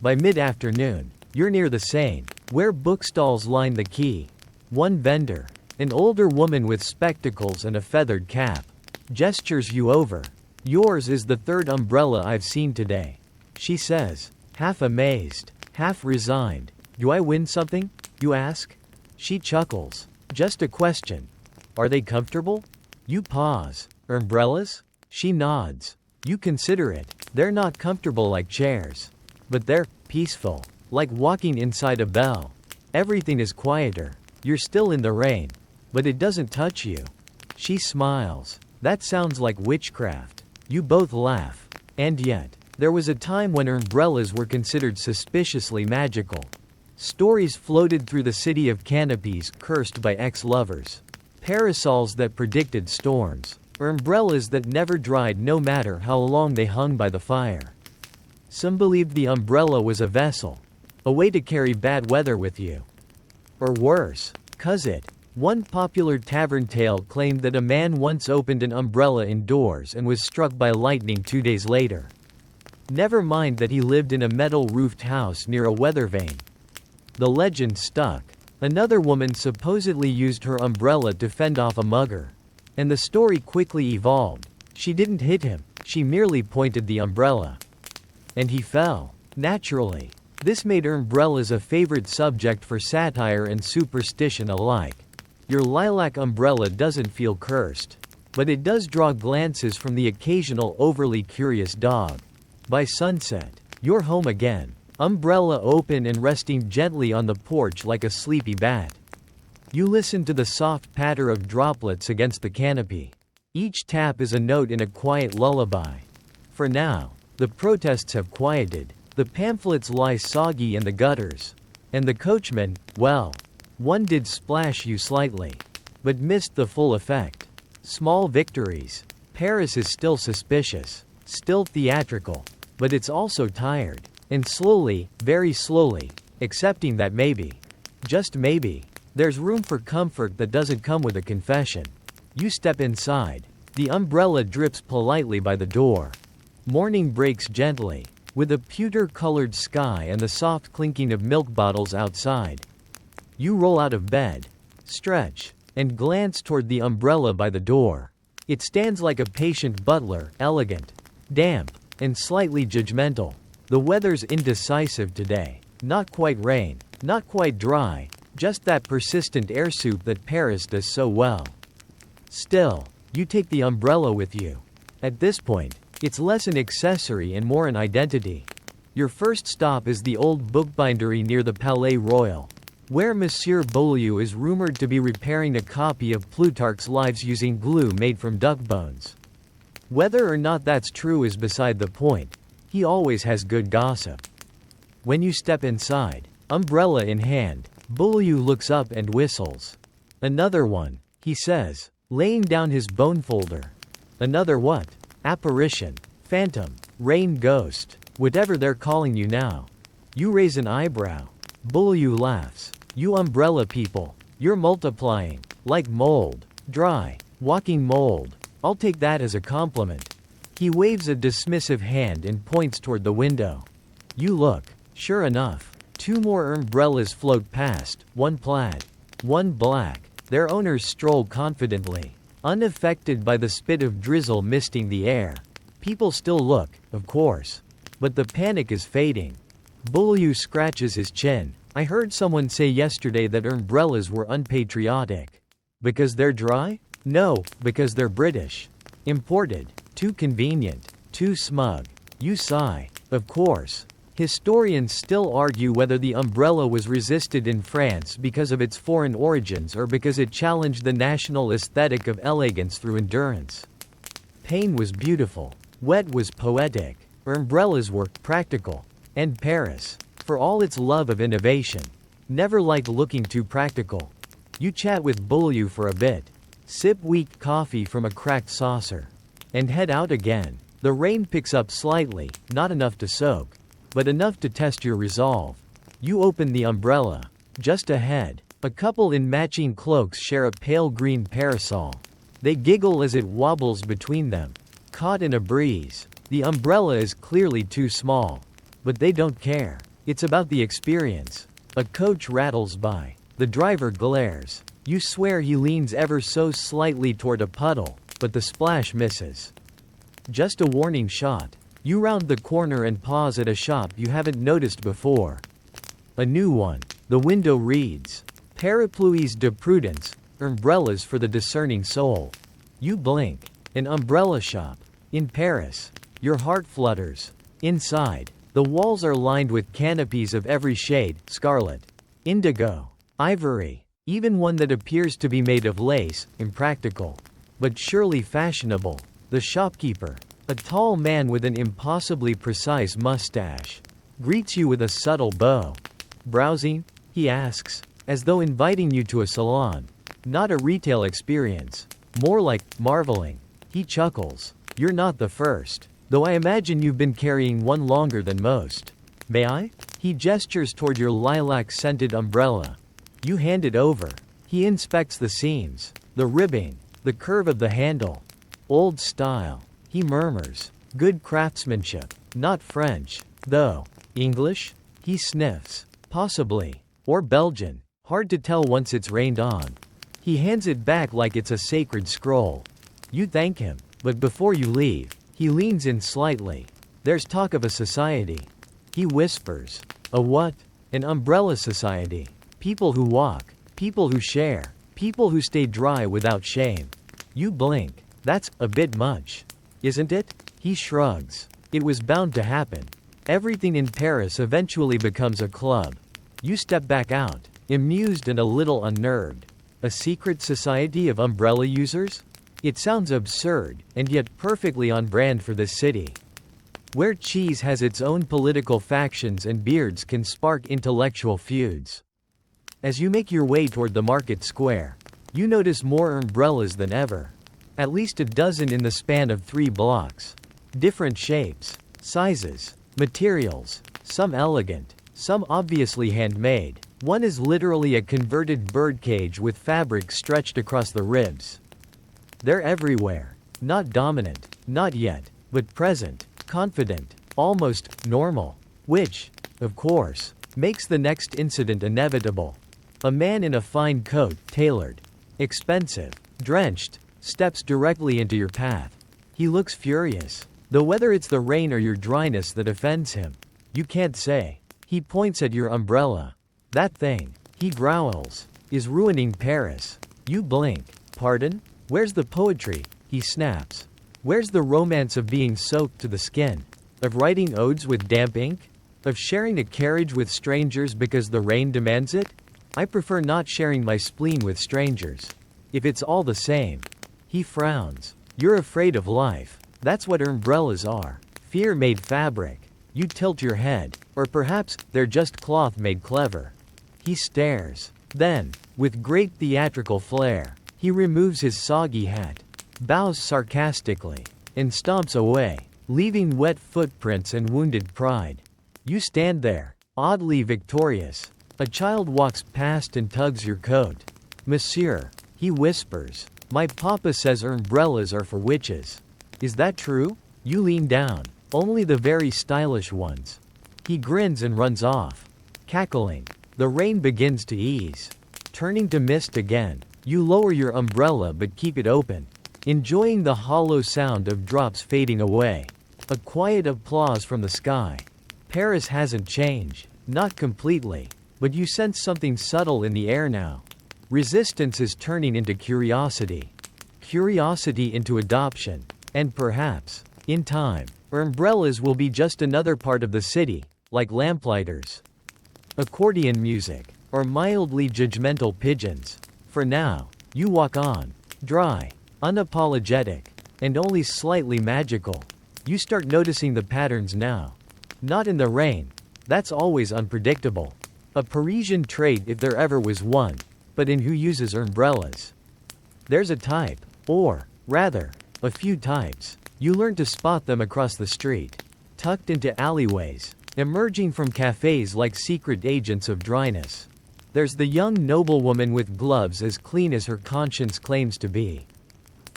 By mid-afternoon, you're near the Seine, where bookstalls line the quay. One vendor, an older woman with spectacles and a feathered cap, gestures you over. Yours is the third umbrella I've seen today, she says, half amazed, half resigned. Do I win something, you ask? She chuckles. Just a question. Are they comfortable? You pause. Umbrellas? She nods. You consider it. They're not comfortable like chairs. But they're peaceful. Like walking inside a bell. Everything is quieter. You're still in the rain. But it doesn't touch you. She smiles. That sounds like witchcraft. You both laugh. And yet, there was a time when umbrellas were considered suspiciously magical. Stories floated through the city of canopies cursed by ex-lovers, parasols that predicted storms, or umbrellas that never dried no matter how long they hung by the fire. Some believed the umbrella was a vessel, a way to carry bad weather with you. Or worse, cuz it. One popular tavern tale claimed that a man once opened an umbrella indoors and was struck by lightning 2 days later. Never mind that he lived in a metal-roofed house near a weather vane. The legend stuck. Another woman supposedly used her umbrella to fend off a mugger. And the story quickly evolved. She didn't hit him, she merely pointed the umbrella. And he fell. Naturally. This made umbrellas a favorite subject for satire and superstition alike. Your lilac umbrella doesn't feel cursed. But it does draw glances from the occasional overly curious dog. By sunset, you're home again. Umbrella open and resting gently on the porch like a sleepy bat. You listen to the soft patter of droplets against the canopy. Each tap is a note in a quiet lullaby. For now, the protests have quieted. The pamphlets lie soggy in the gutters. And the coachman, well, one did splash you slightly. But missed the full effect. Small victories. Paris is still suspicious. Still theatrical. But it's also tired. And slowly, very slowly, accepting that maybe, just maybe, there's room for comfort that doesn't come with a confession. You step inside. The umbrella drips politely by the door. Morning breaks gently, with a pewter-colored sky and the soft clinking of milk bottles outside. You roll out of bed, stretch, and glance toward the umbrella by the door. It stands like a patient butler, elegant, damp, and slightly judgmental. The weather's indecisive today. Not quite rain, not quite dry, just that persistent air soup that Paris does so well. Still, you take the umbrella with you. At this point, it's less an accessory and more an identity. Your first stop is the old bookbindery near the Palais Royal, where Monsieur Beaulieu is rumored to be repairing a copy of Plutarch's Lives using glue made from duck bones. Whether or not that's true is beside the point. He always has good gossip. When you step inside, umbrella in hand, Beaulieu looks up and whistles. Another one, he says, laying down his bone folder. Another what? Apparition, phantom, rain ghost, whatever they're calling you now. You raise an eyebrow. Beaulieu laughs. You umbrella people, you're multiplying, like mold, dry, walking mold. I'll take that as a compliment. He waves a dismissive hand and points toward the window. You look. Sure enough, 2 more umbrellas float past, one plaid, one black. Their owners stroll confidently, unaffected by the spit of drizzle misting the air. People still look, of course. But the panic is fading. Beaulieu scratches his chin. I heard someone say yesterday that umbrellas were unpatriotic. Because they're dry? No, because they're British. Imported. Too convenient. Too smug. You sigh. Of course. Historians still argue whether the umbrella was resisted in France because of its foreign origins or because it challenged the national aesthetic of elegance through endurance. Pain was beautiful. Wet was poetic. Umbrellas were practical. And Paris, for all its love of innovation, never liked looking too practical. You chat with Beaulieu for a bit, sip weak coffee from a cracked saucer, and head out again. The rain picks up slightly, not enough to soak, but enough to test your resolve. You open the umbrella. Just ahead, a couple in matching cloaks share a pale green parasol. They giggle as it wobbles between them, caught in a breeze. The umbrella is clearly too small, but they don't care. It's about the experience. A coach rattles by. The driver glares. You swear he leans ever so slightly toward a puddle, but the splash misses. Just a warning shot. You round the corner and pause at a shop you haven't noticed before. A new one. The window reads, Parapluies de Prudence, umbrellas for the discerning soul. You blink. An umbrella shop. In Paris. Your heart flutters. Inside, the walls are lined with canopies of every shade, scarlet, indigo, ivory, even one that appears to be made of lace, impractical, but surely fashionable. The shopkeeper, a tall man with an impossibly precise mustache, greets you with a subtle bow. Browsing? He asks, as though inviting you to a salon. Not a retail experience. More like marveling. He chuckles. You're not the first, though I imagine you've been carrying one longer than most. May I? He gestures toward your lilac-scented umbrella. You hand it over. He inspects the seams, the ribbing, the curve of the handle. Old style. He murmurs. Good craftsmanship. Not French, though. English? He sniffs. Possibly. Or Belgian. Hard to tell once it's rained on. He hands it back like it's a sacred scroll. You thank him, but before you leave, he leans in slightly. There's talk of a society. He whispers. A what? An umbrella society. People who walk. People who share. People who stay dry without shame. You blink. That's a bit much. Isn't it? He shrugs. It was bound to happen. Everything in Paris eventually becomes a club. You step back out, amused and a little unnerved. A secret society of umbrella users? It sounds absurd, and yet perfectly on brand for this city, where cheese has its own political factions and beards can spark intellectual feuds. As you make your way toward the market square, you notice more umbrellas than ever. At least a dozen in the span of 3 blocks. Different shapes, sizes, materials, some elegant, some obviously handmade. One is literally a converted birdcage with fabric stretched across the ribs. They're everywhere. Not dominant, not yet, but present, confident, almost normal. Which, of course, makes the next incident inevitable. A man in a fine coat, tailored, expensive, drenched, steps directly into your path. He looks furious, though whether it's the rain or your dryness that offends him, you can't say. He points at your umbrella. That thing, he growls, is ruining Paris. You blink. Pardon? Where's the poetry? He snaps. Where's the romance of being soaked to the skin? Of writing odes with damp ink? Of sharing a carriage with strangers because the rain demands it? I prefer not sharing my spleen with strangers. If it's all the same. He frowns. You're afraid of life. That's what umbrellas are. Fear-made fabric. You tilt your head. Or perhaps, they're just cloth made clever. He stares. Then, with great theatrical flair, he removes his soggy hat, bows sarcastically, and stomps away, leaving wet footprints and wounded pride. You stand there, oddly victorious. A child walks past and tugs your coat. Monsieur, he whispers, my papa says umbrellas are for witches. Is that true? You lean down. Only the very stylish ones. He grins and runs off, cackling. The rain begins to ease, turning to mist again. You lower your umbrella but keep it open, enjoying the hollow sound of drops fading away. A quiet applause from the sky. Paris hasn't changed, not completely, but you sense something subtle in the air now. Resistance is turning into curiosity. Curiosity into adoption. And perhaps, in time, umbrellas will be just another part of the city, like lamplighters, accordion music, or mildly judgmental pigeons. For now, you walk on, dry, unapologetic, and only slightly magical. You start noticing the patterns now. Not in the rain. That's always unpredictable. A Parisian trait if there ever was one, but in who uses umbrellas. There's a type, or, rather, a few types. You learn to spot them across the street, tucked into alleyways, emerging from cafes like secret agents of dryness. There's the young noblewoman with gloves as clean as her conscience claims to be,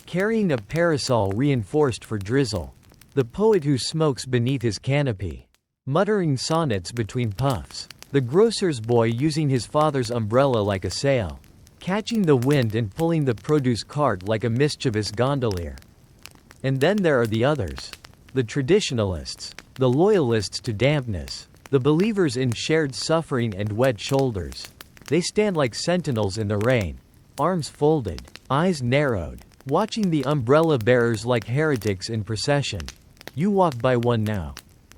carrying a parasol reinforced for drizzle. The poet who smokes beneath his canopy, muttering sonnets between puffs. The grocer's boy using his father's umbrella like a sail, catching the wind and pulling the produce cart like a mischievous gondolier. And then there are the others. The traditionalists, the loyalists to dampness, the believers in shared suffering and wet shoulders. They stand like sentinels in the rain, arms folded, eyes narrowed, watching the umbrella bearers like heretics in procession. You walk by one now.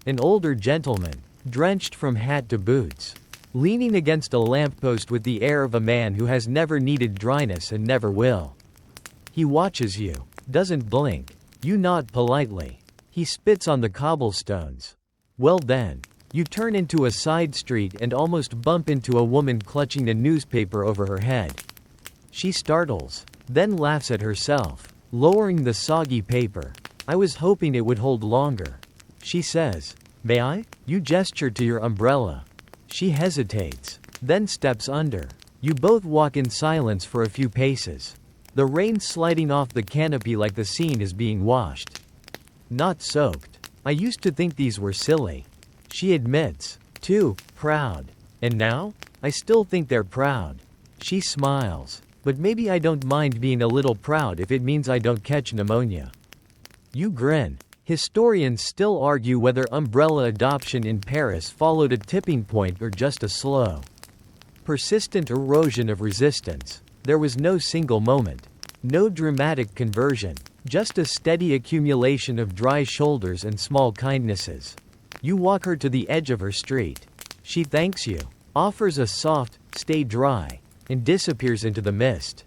An older gentleman, drenched from hat to boots, leaning against a lamppost with the air of a man who has never needed dryness and never will. He watches you, doesn't blink. You nod politely. He spits on the cobblestones. Well then, you turn into a side street and almost bump into a woman clutching a newspaper over her head. She startles, then laughs at herself, lowering the soggy paper. I was hoping it would hold longer. She says, "May I?" You gesture to your umbrella. She hesitates, then steps under. You both walk in silence for a few paces. The rain sliding off the canopy like the scene is being washed. Not soaked. I used to think these were silly. She admits, too proud. And now? I still think they're proud. She smiles. But maybe I don't mind being a little proud if it means I don't catch pneumonia. You grin. Historians still argue whether umbrella adoption in Paris followed a tipping point or just a slow, persistent erosion of resistance. There was no single moment, no dramatic conversion, just a steady accumulation of dry shoulders and small kindnesses. You walk her to the edge of her street. She thanks you, offers a soft, "Stay dry," and disappears into the mist.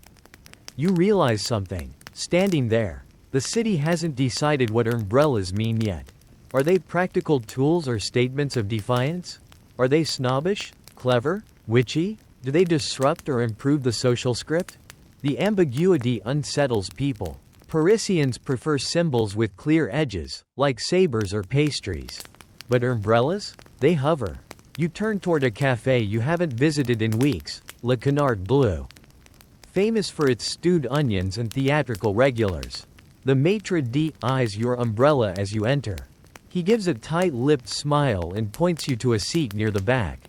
You realize something, standing there. The city hasn't decided what umbrellas mean yet. Are they practical tools or statements of defiance? Are they snobbish, clever, witchy? Do they disrupt or improve the social script? The ambiguity unsettles people. Parisians prefer symbols with clear edges, like sabers or pastries. But umbrellas? They hover. You turn toward a cafe you haven't visited in weeks, Le Canard Bleu. Famous for its stewed onions and theatrical regulars. The maitre d' eyes your umbrella as you enter. He gives a tight-lipped smile and points you to a seat near the back.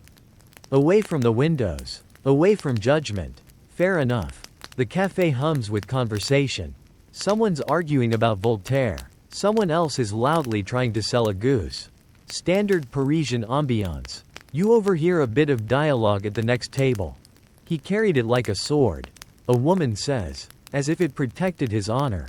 Away from the windows. Away from judgment. Fair enough. The cafe hums with conversation. Someone's arguing about Voltaire. Someone else is loudly trying to sell a goose. Standard Parisian ambiance. You overhear a bit of dialogue at the next table. He carried it like a sword. A woman says, as if it protected his honor.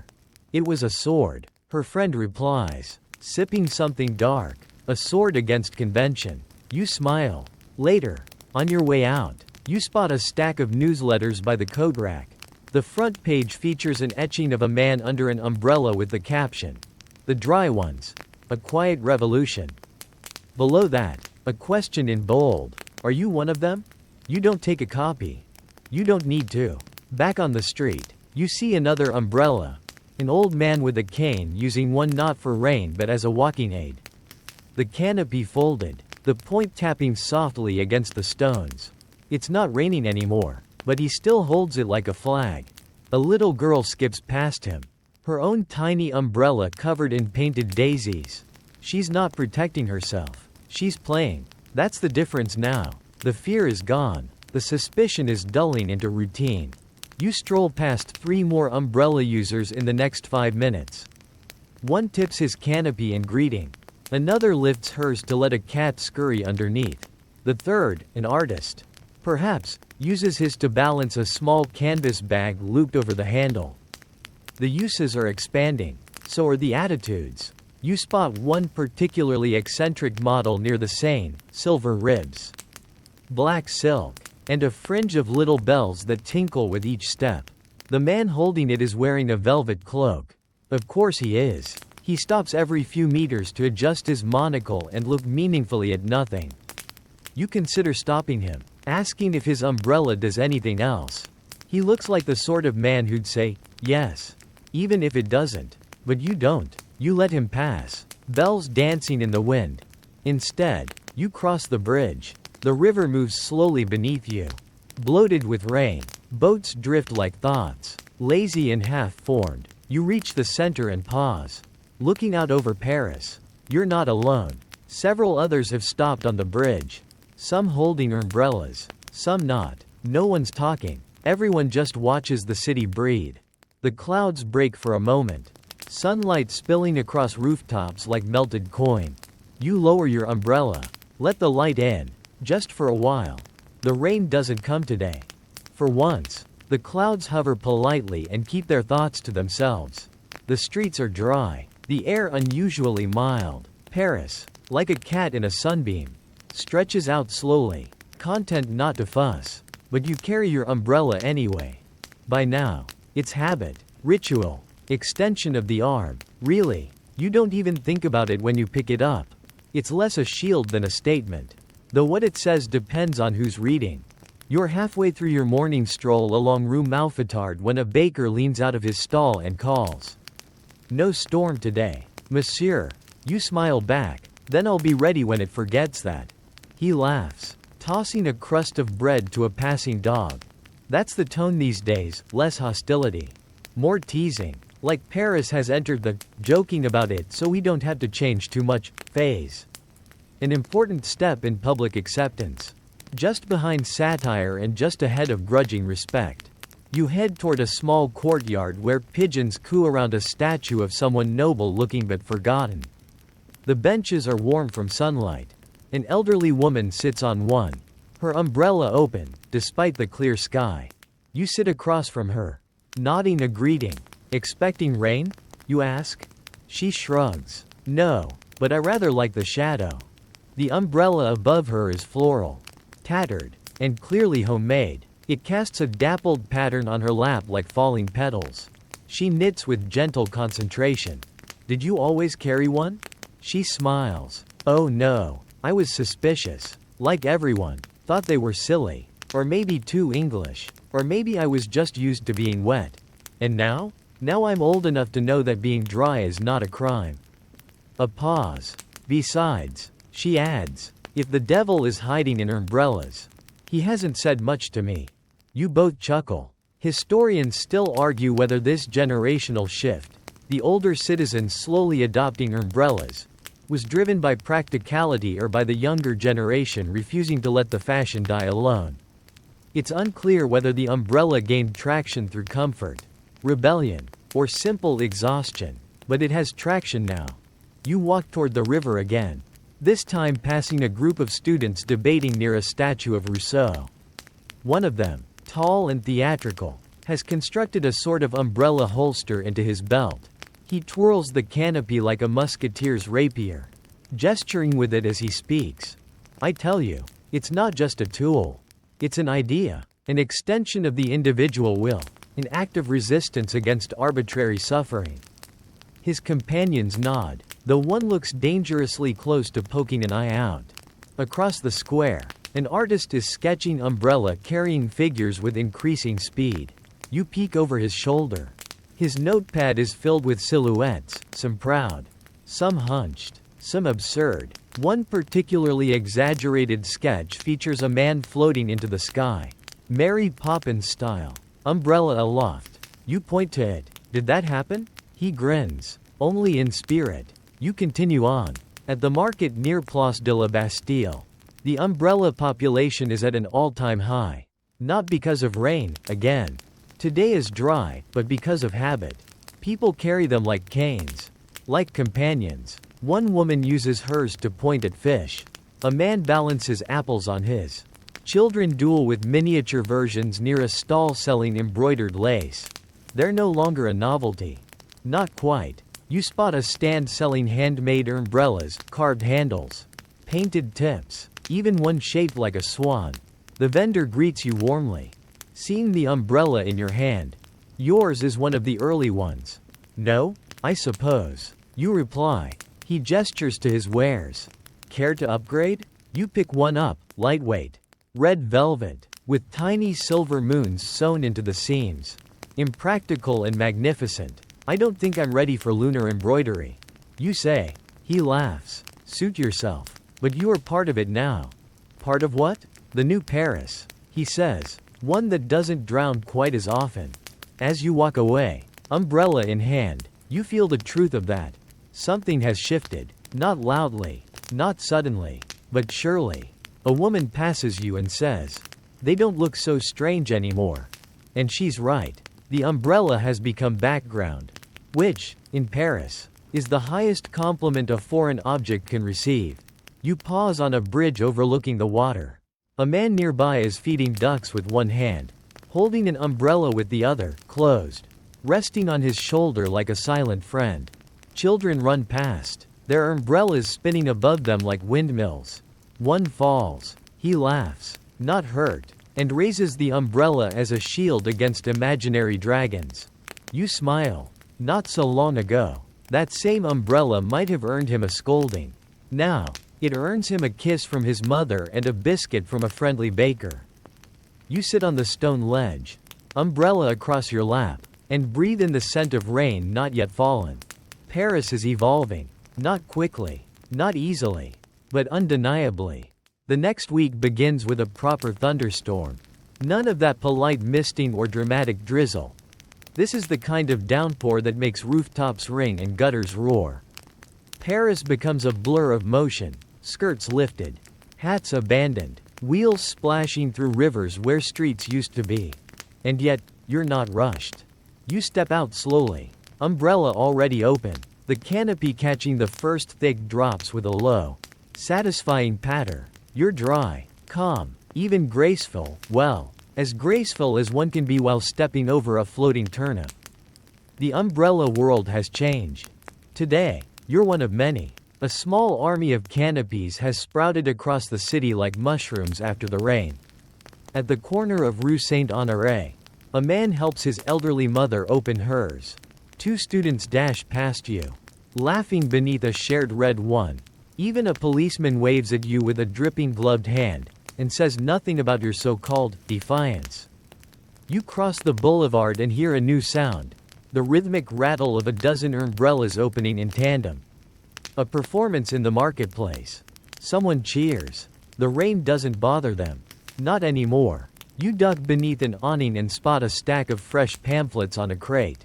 It was a sword. Her friend replies, sipping something dark. A sword against convention. You smile. Later, on your way out, you spot a stack of newsletters by the coat rack. The front page features an etching of a man under an umbrella with the caption, "The dry ones. A quiet revolution." Below that, a question in bold. Are you one of them? You don't take a copy. You don't need to. Back on the street, you see another umbrella. An old man with a cane using one not for rain but as a walking aid. The canopy folded, the point tapping softly against the stones. It's not raining anymore, but he still holds it like a flag. A little girl skips past him. Her own tiny umbrella covered in painted daisies. She's not protecting herself. She's playing. That's the difference now. The fear is gone. The suspicion is dulling into routine. You stroll past 3 more umbrella users in the next 5 minutes. One tips his canopy in greeting. Another lifts hers to let a cat scurry underneath. The third, an artist, perhaps, uses his to balance a small canvas bag looped over the handle. The uses are expanding. So are the attitudes. You spot one particularly eccentric model near the Seine, silver ribs, black silk, and a fringe of little bells that tinkle with each step. The man holding it is wearing a velvet cloak. Of course he is. He stops every few meters to adjust his monocle and look meaningfully at nothing. You consider stopping him, asking if his umbrella does anything else. He looks like the sort of man who'd say, yes, even if it doesn't. But you don't. You let him pass. Bells dancing in the wind. Instead, you cross the bridge. The river moves slowly beneath you. Bloated with rain. Boats drift like thoughts. Lazy and half-formed. You reach the center and pause. Looking out over Paris. You're not alone. Several others have stopped on the bridge. Some holding umbrellas. Some not. No one's talking. Everyone just watches the city breathe. The clouds break for a moment. Sunlight spilling across rooftops like melted coin. You lower your umbrella. Let the light in. Just for a while. The rain doesn't come today. For once, the clouds hover politely and keep their thoughts to themselves. The streets are dry. The air unusually mild. Paris, like a cat in a sunbeam, stretches out slowly. Content not to fuss. But you carry your umbrella anyway. By now, it's habit, ritual, extension of the arm. Really, you don't even think about it when you pick it up. It's less a shield than a statement. Though what it says depends on who's reading. You're halfway through your morning stroll along Rue Mouffetard when a baker leans out of his stall and calls. No storm today, monsieur. You smile back. Then I'll be ready when it forgets that. He laughs, tossing a crust of bread to a passing dog. That's the tone these days, less hostility. More teasing. Like Paris has entered the joking about it so we don't have to change too much phase. An important step in public acceptance. Just behind satire and just ahead of grudging respect. You head toward a small courtyard where pigeons coo around a statue of someone noble looking but forgotten. The benches are warm from sunlight. An elderly woman sits on one. Her umbrella open, despite the clear sky. You sit across from her, nodding a greeting. Expecting rain? You ask. She shrugs. No, but I rather like the shadow. The umbrella above her is floral, tattered, and clearly homemade. It casts a dappled pattern on her lap like falling petals. She knits with gentle concentration. Did you always carry one? She smiles. Oh no, I was suspicious. Like everyone, thought they were silly. Or maybe too English. Or maybe I was just used to being wet. And now? Now I'm old enough to know that being dry is not a crime. A pause. Besides, she adds, if the devil is hiding in umbrellas. He hasn't said much to me. You both chuckle. Historians still argue whether this generational shift, the older citizens slowly adopting umbrellas, was driven by practicality or by the younger generation refusing to let the fashion die alone. It's unclear whether the umbrella gained traction through comfort, rebellion, or simple exhaustion, but it has traction now. You walk toward the river again. This time passing a group of students debating near a statue of Rousseau. One of them, tall and theatrical, has constructed a sort of umbrella holster into his belt. He twirls the canopy like a musketeer's rapier, gesturing with it as he speaks. I tell you, it's not just a tool. It's an idea, an extension of the individual will, an act of resistance against arbitrary suffering. His companions nod, though one looks dangerously close to poking an eye out. Across the square, an artist is sketching umbrella-carrying figures with increasing speed. You peek over his shoulder. His notepad is filled with silhouettes, some proud, some hunched, some absurd. One particularly exaggerated sketch features a man floating into the sky. Mary Poppins style. Umbrella aloft. You point to it. Did that happen? He grins. Only in spirit. You continue on. At the market near Place de la Bastille, the umbrella population is at an all-time high. Not because of rain, again. Today is dry, but because of habit. People carry them like canes. Like companions. One woman uses hers to point at fish. A man balances apples on his. Children duel with miniature versions near a stall selling embroidered lace. They're no longer a novelty. Not quite. You spot a stand selling handmade umbrellas, carved handles, painted tips, even one shaped like a swan. The vendor greets you warmly. Seeing the umbrella in your hand. Yours is one of the early ones. No, I suppose. You reply. He gestures to his wares. Care to upgrade? You pick one up, lightweight. Red velvet, with tiny silver moons sewn into the seams. Impractical and magnificent. I don't think I'm ready for lunar embroidery. You say. He laughs. Suit yourself. But you are part of it now. Part of what? The new Paris. He says. One that doesn't drown quite as often. As you walk away, umbrella in hand, you feel the truth of that. Something has shifted. Not loudly, not suddenly, but surely. A woman passes you and says, "They don't look so strange anymore." And she's right. The umbrella has become background. Which, in Paris, is the highest compliment a foreign object can receive. You pause on a bridge overlooking the water. A man nearby is feeding ducks with one hand, holding an umbrella with the other, closed, resting on his shoulder like a silent friend. Children run past, their umbrellas spinning above them like windmills. One falls. He laughs, not hurt, and raises the umbrella as a shield against imaginary dragons. You smile. Not so long ago, that same umbrella might have earned him a scolding. Now, it earns him a kiss from his mother and a biscuit from a friendly baker. You sit on the stone ledge, umbrella across your lap, and breathe in the scent of rain not yet fallen. Paris is evolving. Not quickly, not easily, but undeniably. The next week begins with a proper thunderstorm. None of that polite misting or dramatic drizzle. This is the kind of downpour that makes rooftops ring and gutters roar. Paris becomes a blur of motion, skirts lifted, hats abandoned, wheels splashing through rivers where streets used to be. And yet, you're not rushed. You step out slowly, umbrella already open, the canopy catching the first thick drops with a low, satisfying patter. You're dry, calm, even graceful, well, as graceful as one can be while stepping over a floating turnip. The umbrella world has changed. Today, you're one of many. A small army of canopies has sprouted across the city like mushrooms after the rain. At the corner of Rue Saint-Honoré, a man helps his elderly mother open hers. Two students dash past you, laughing beneath a shared red one. Even a policeman waves at you with a dripping gloved hand, and says nothing about your so-called defiance. You cross the boulevard and hear a new sound, the rhythmic rattle of a dozen umbrellas opening in tandem. A performance in the marketplace. Someone cheers. The rain doesn't bother them. Not anymore. You duck beneath an awning and spot a stack of fresh pamphlets on a crate.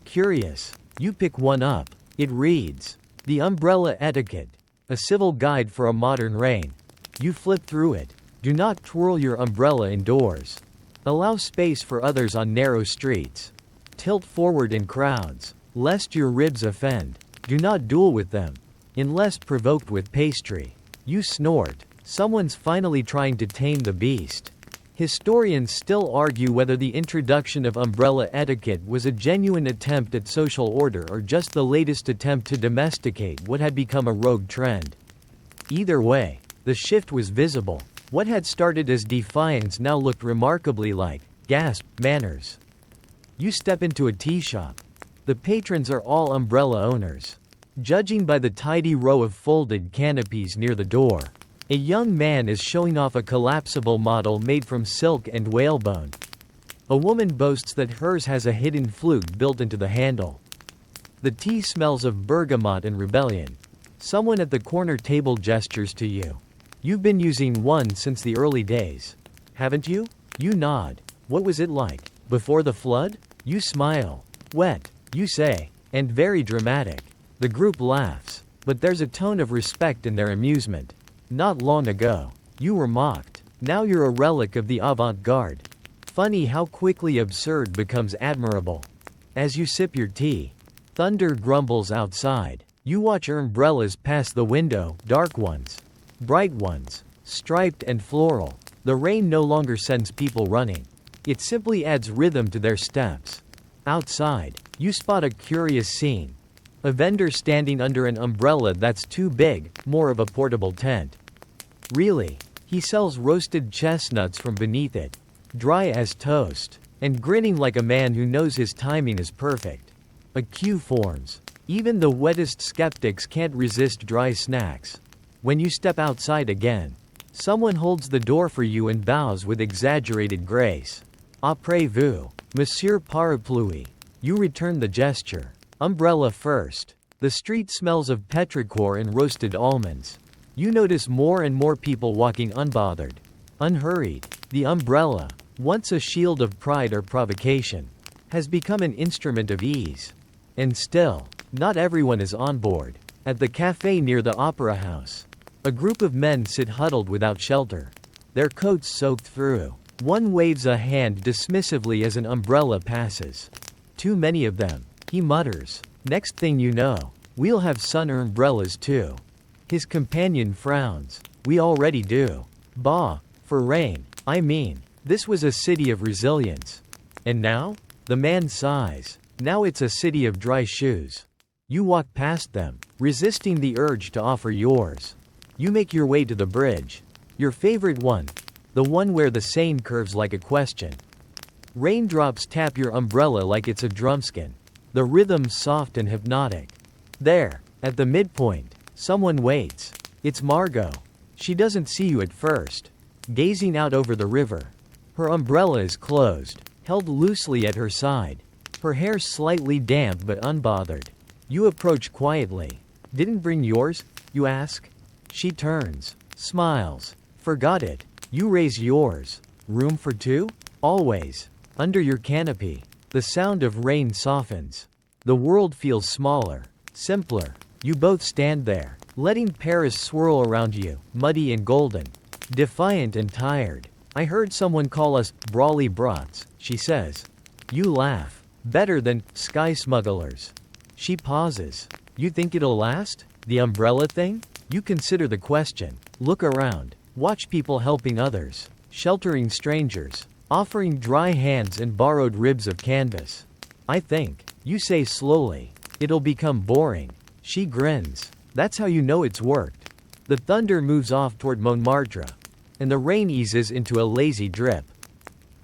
Curious, you pick one up. It reads, "The Umbrella Etiquette, a civil guide for a modern rain." You flip through it. Do not twirl your umbrella indoors. Allow space for others on narrow streets. Tilt forward in crowds, lest your ribs offend. Do not duel with them, unless provoked with pastry. You snort. Someone's finally trying to tame the beast. Historians still argue whether the introduction of umbrella etiquette was a genuine attempt at social order or just the latest attempt to domesticate what had become a rogue trend. Either way, the shift was visible. What had started as defiance now looked remarkably like, gasp, manners. You step into a tea shop. The patrons are all umbrella owners. Judging by the tidy row of folded canopies near the door, a young man is showing off a collapsible model made from silk and whalebone. A woman boasts that hers has a hidden flute built into the handle. The tea smells of bergamot and rebellion. Someone at the corner table gestures to you. You've been using one since the early days, haven't you? You nod. What was it like? Before the flood? You smile. Wet, you say, and very dramatic. The group laughs, but there's a tone of respect in their amusement. Not long ago, you were mocked. Now you're a relic of the avant-garde. Funny how quickly absurd becomes admirable. As you sip your tea, thunder grumbles outside. You watch umbrellas pass the window, dark ones, bright ones, striped and floral. The rain no longer sends people running. It simply adds rhythm to their steps. Outside, you spot a curious scene. A vendor standing under an umbrella that's too big, more of a portable tent. Really? He sells roasted chestnuts from beneath it, dry as toast, and grinning like a man who knows his timing is perfect. A queue forms. Even the wettest skeptics can't resist dry snacks. When you step outside again, someone holds the door for you and bows with exaggerated grace. Après-vous, Monsieur Parapluie. You return the gesture. Umbrella first. The street smells of petrichor and roasted almonds. You notice more and more people walking unbothered, unhurried. The umbrella, once a shield of pride or provocation, has become an instrument of ease. And still, not everyone is on board. At the cafe near the opera house, a group of men sit huddled without shelter, their coats soaked through. One waves a hand dismissively as an umbrella passes. Too many of them, he mutters. Next thing you know, we'll have sun umbrellas too. His companion frowns. We already do. Bah, for rain, I mean, this was a city of resilience. And now? The man sighs. Now it's a city of dry shoes. You walk past them, resisting the urge to offer yours. You make your way to the bridge. Your favorite one. The one where the Seine curves like a question. Raindrops tap your umbrella like it's a drumskin. The rhythm soft and hypnotic. There, at the midpoint, someone waits. It's Margot. She doesn't see you at first. Gazing out over the river. Her umbrella is closed, held loosely at her side. Her hair slightly damp but unbothered. You approach quietly. Didn't bring yours, you ask? She turns, smiles. Forgot it. You raise yours. Room for two? Always. Under your canopy. The sound of rain softens. The world feels smaller, simpler. You both stand there, letting Paris swirl around you, muddy and golden, defiant and tired. I heard someone call us brawly brats, she says. You laugh. Better than sky smugglers. She pauses. You think it'll last? The umbrella thing? You consider the question. Look around. Watch people helping others, sheltering strangers, offering dry hands and borrowed ribs of canvas. I think, you say slowly, it'll become boring. She grins. That's how you know it's worked. The thunder moves off toward Montmartre, and the rain eases into a lazy drip.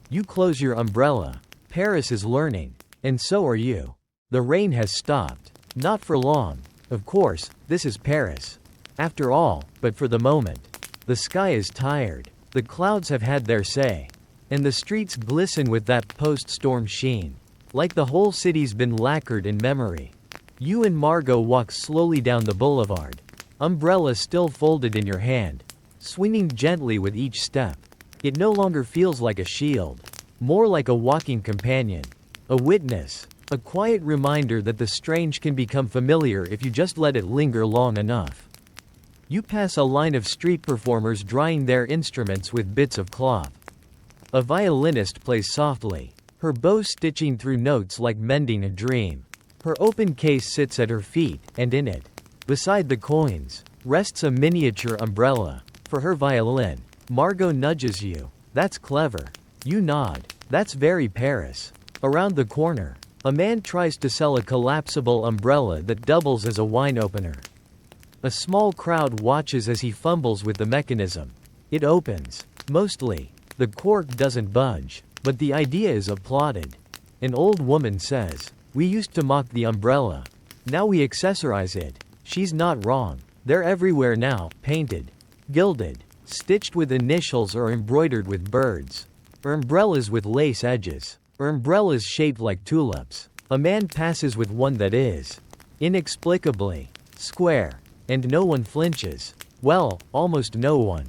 You close your umbrella. Paris is learning, and so are you. The rain has stopped. Not for long. Of course, this is Paris. After all, but for the moment. The sky is tired. The clouds have had their say. And the streets glisten with that post-storm sheen. Like the whole city's been lacquered in memory. You and Margot walk slowly down the boulevard. Umbrella still folded in your hand. Swinging gently with each step. It no longer feels like a shield. More like a walking companion. A witness. A quiet reminder that the strange can become familiar if you just let it linger long enough. You pass a line of street performers drying their instruments with bits of cloth. A violinist plays softly, her bow stitching through notes like mending a dream. Her open case sits at her feet, and in it, beside the coins, rests a miniature umbrella. For her violin. Margot nudges you. That's clever. You nod. That's very Paris. Around the corner, a man tries to sell a collapsible umbrella that doubles as a wine opener. A small crowd watches as he fumbles with the mechanism. It opens. Mostly, the cork doesn't budge, but the idea is applauded. An old woman says, "We used to mock the umbrella. Now we accessorize it." She's not wrong. They're everywhere now, painted, gilded, stitched with initials or embroidered with birds. Or umbrellas with lace edges. Or umbrellas shaped like tulips. A man passes with one that is, inexplicably, square. And no one flinches. Well, almost no one.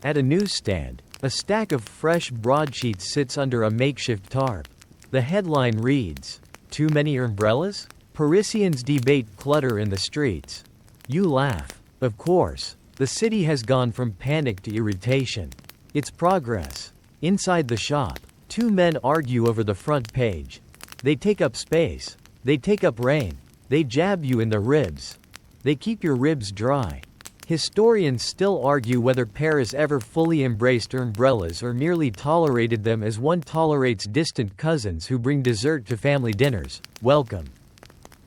At a newsstand, a stack of fresh broadsheets sits under a makeshift tarp. The headline reads, "Too many umbrellas? Parisians debate clutter in the streets." You laugh. Of course, the city has gone from panic to irritation. It's progress. Inside the shop, two men argue over the front page. They take up space. They take up rain. They jab you in the ribs. They keep your ribs dry. Historians still argue whether Paris ever fully embraced umbrellas or merely tolerated them as one tolerates distant cousins who bring dessert to family dinners. Welcome.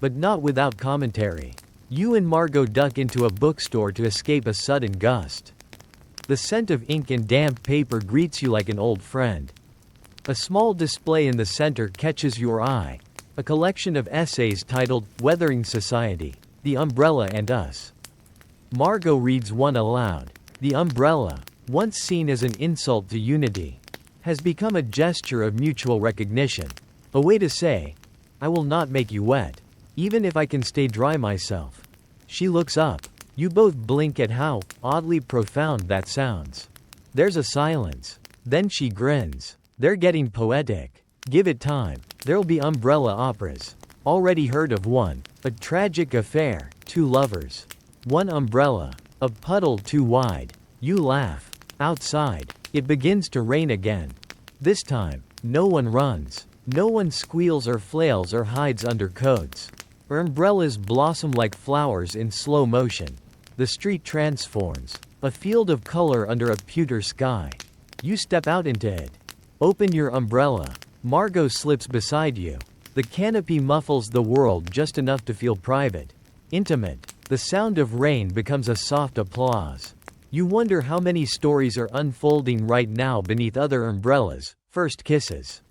But not without commentary. You and Margot duck into a bookstore to escape a sudden gust. The scent of ink and damp paper greets you like an old friend. A small display in the center catches your eye. A collection of essays titled, Weathering Society, The Umbrella and Us. Margot reads one aloud. The umbrella, once seen as an insult to unity, has become a gesture of mutual recognition. A way to say, I will not make you wet, even if I can stay dry myself. She looks up. You both blink at how oddly profound that sounds. There's a silence. Then she grins. They're getting poetic. Give it time. There'll be umbrella operas. Already heard of one. A tragic affair, two lovers. One umbrella. A puddle too wide. You laugh. Outside, it begins to rain again. This time, no one runs. No one squeals or flails or hides under coats. Her umbrellas blossom like flowers in slow motion. The street transforms. A field of color under a pewter sky. You step out into it. Open your umbrella. Margot slips beside you. The canopy muffles the world just enough to feel private. Intimate. The sound of rain becomes a soft applause. You wonder how many stories are unfolding right now beneath other umbrellas. First kisses.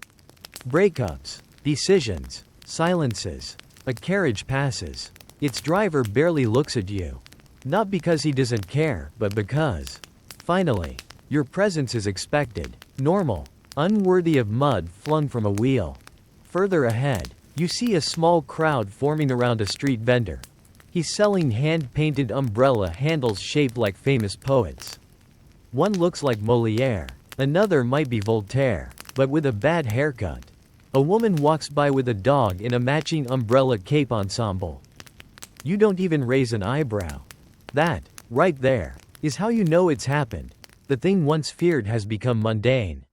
Breakups. Decisions. Silences. A carriage passes. Its driver barely looks at you. Not because he doesn't care, but because, finally, your presence is expected. Normal. Unworthy of mud flung from a wheel. Further ahead, you see a small crowd forming around a street vendor. He's selling hand-painted umbrella handles shaped like famous poets. One looks like Molière. Another might be Voltaire, but with a bad haircut. A woman walks by with a dog in a matching umbrella cape ensemble. You don't even raise an eyebrow. That, right there, is how you know it's happened. The thing once feared has become mundane.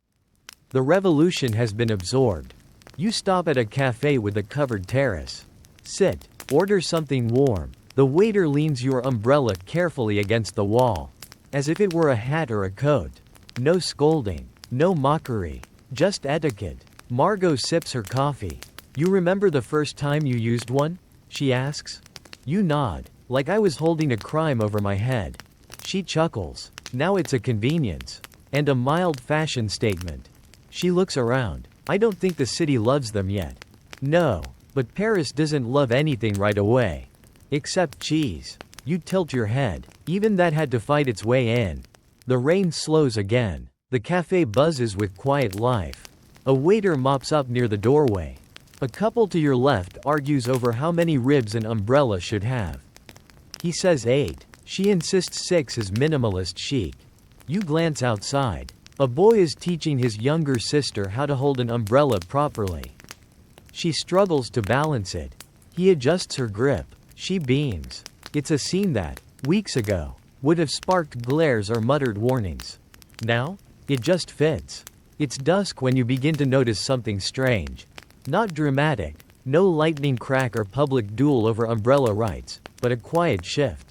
The revolution has been absorbed. You stop at a cafe with a covered terrace. Sit, order something warm. The waiter leans your umbrella carefully against the wall, as if it were a hat or a coat. No scolding, no mockery, just etiquette. Margot sips her coffee. You remember the first time you used one? She asks. You nod, like I was holding a crime over my head. She chuckles. Now it's a convenience. And a mild fashion statement. She looks around. I don't think the city loves them yet. No, but Paris doesn't love anything right away. Except cheese. You tilt your head. Even that had to fight its way in. The rain slows again. The cafe buzzes with quiet life. A waiter mops up near the doorway. A couple to your left argues over how many ribs an umbrella should have. He says 8. She insists 6 is minimalist chic. You glance outside. A boy is teaching his younger sister how to hold an umbrella properly. She struggles to balance it. He adjusts her grip. She beams. It's a scene that, weeks ago, would have sparked glares or muttered warnings. Now, it just fits. It's dusk when you begin to notice something strange. Not dramatic, no lightning crack or public duel over umbrella rights, but a quiet shift.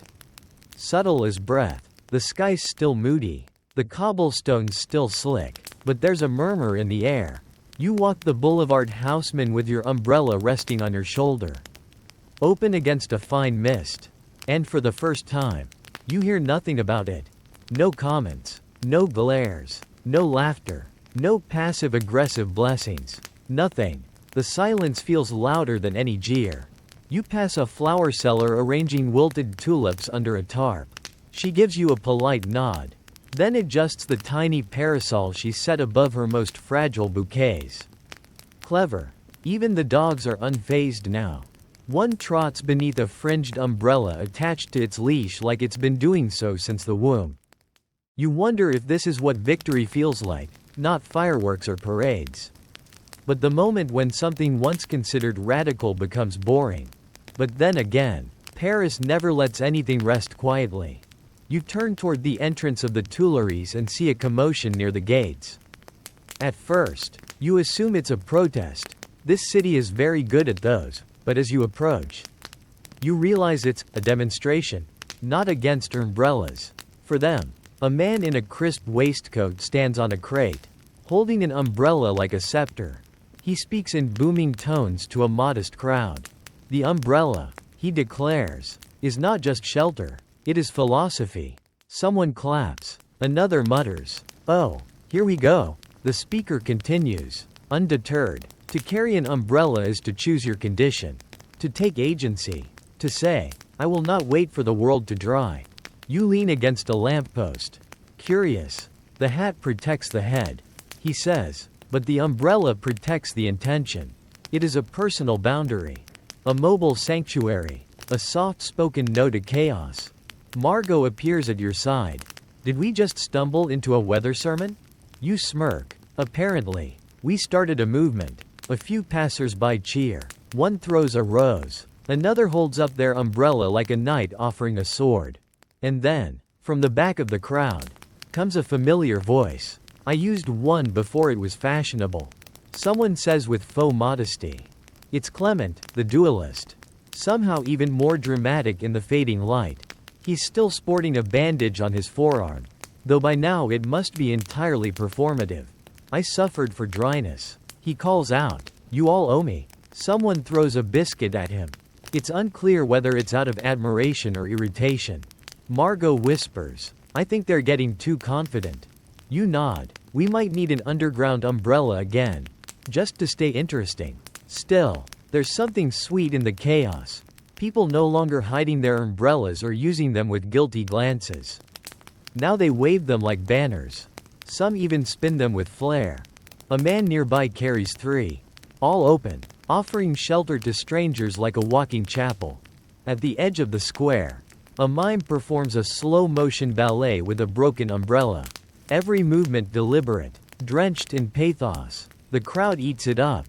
Subtle as breath. The sky's still moody. The cobblestone's still slick, but there's a murmur in the air. You walk the boulevard houseman with your umbrella resting on your shoulder. Open against a fine mist. And for the first time, you hear nothing about it. No comments, no glares, no laughter, no passive-aggressive blessings. Nothing. The silence feels louder than any jeer. You pass a flower seller arranging wilted tulips under a tarp. She gives you a polite nod. Then adjusts the tiny parasol she set above her most fragile bouquets. Clever. Even the dogs are unfazed now. One trots beneath a fringed umbrella attached to its leash like it's been doing so since the womb. You wonder if this is what victory feels like, not fireworks or parades. But the moment when something once considered radical becomes boring. But then again, Paris never lets anything rest quietly. You turn toward the entrance of the Tuileries and see a commotion near the gates. At first, you assume it's a protest. This city is very good at those, but as you approach, you realize it's a demonstration, not against umbrellas. For them, a man in a crisp waistcoat stands on a crate, holding an umbrella like a scepter. He speaks in booming tones to a modest crowd. The umbrella, he declares, is not just shelter, it is philosophy. Someone claps. Another mutters, "Oh, here we go." The speaker continues, undeterred. To carry an umbrella is to choose your condition. To take agency. To say, "I will not wait for the world to dry." You lean against a lamppost. Curious. The hat protects the head, he says, but the umbrella protects the intention. It is a personal boundary. A mobile sanctuary. A soft-spoken no to chaos. Margot appears at your side. Did we just stumble into a weather sermon? You smirk. Apparently. We started a movement. A few passers-by cheer. One throws a rose. Another holds up their umbrella like a knight offering a sword. And then, from the back of the crowd, comes a familiar voice. I used one before it was fashionable. Someone says with faux modesty. It's Clement, the duelist. Somehow even more dramatic in the fading light. He's still sporting a bandage on his forearm, though by now it must be entirely performative. I suffered for dryness. He calls out, "You all owe me." Someone throws a biscuit at him. It's unclear whether it's out of admiration or irritation. Margot whispers, "I think they're getting too confident." You nod. We might need an underground umbrella again. Just to stay interesting. Still, there's something sweet in the chaos. People no longer hiding their umbrellas or using them with guilty glances. Now they wave them like banners. Some even spin them with flair. A man nearby carries 3. All open, offering shelter to strangers like a walking chapel. At the edge of the square, a mime performs a slow-motion ballet with a broken umbrella. Every movement deliberate, drenched in pathos. The crowd eats it up.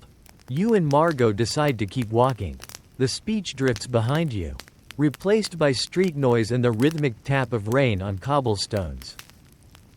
You and Margot decide to keep walking. The speech drifts behind you, replaced by street noise and the rhythmic tap of rain on cobblestones.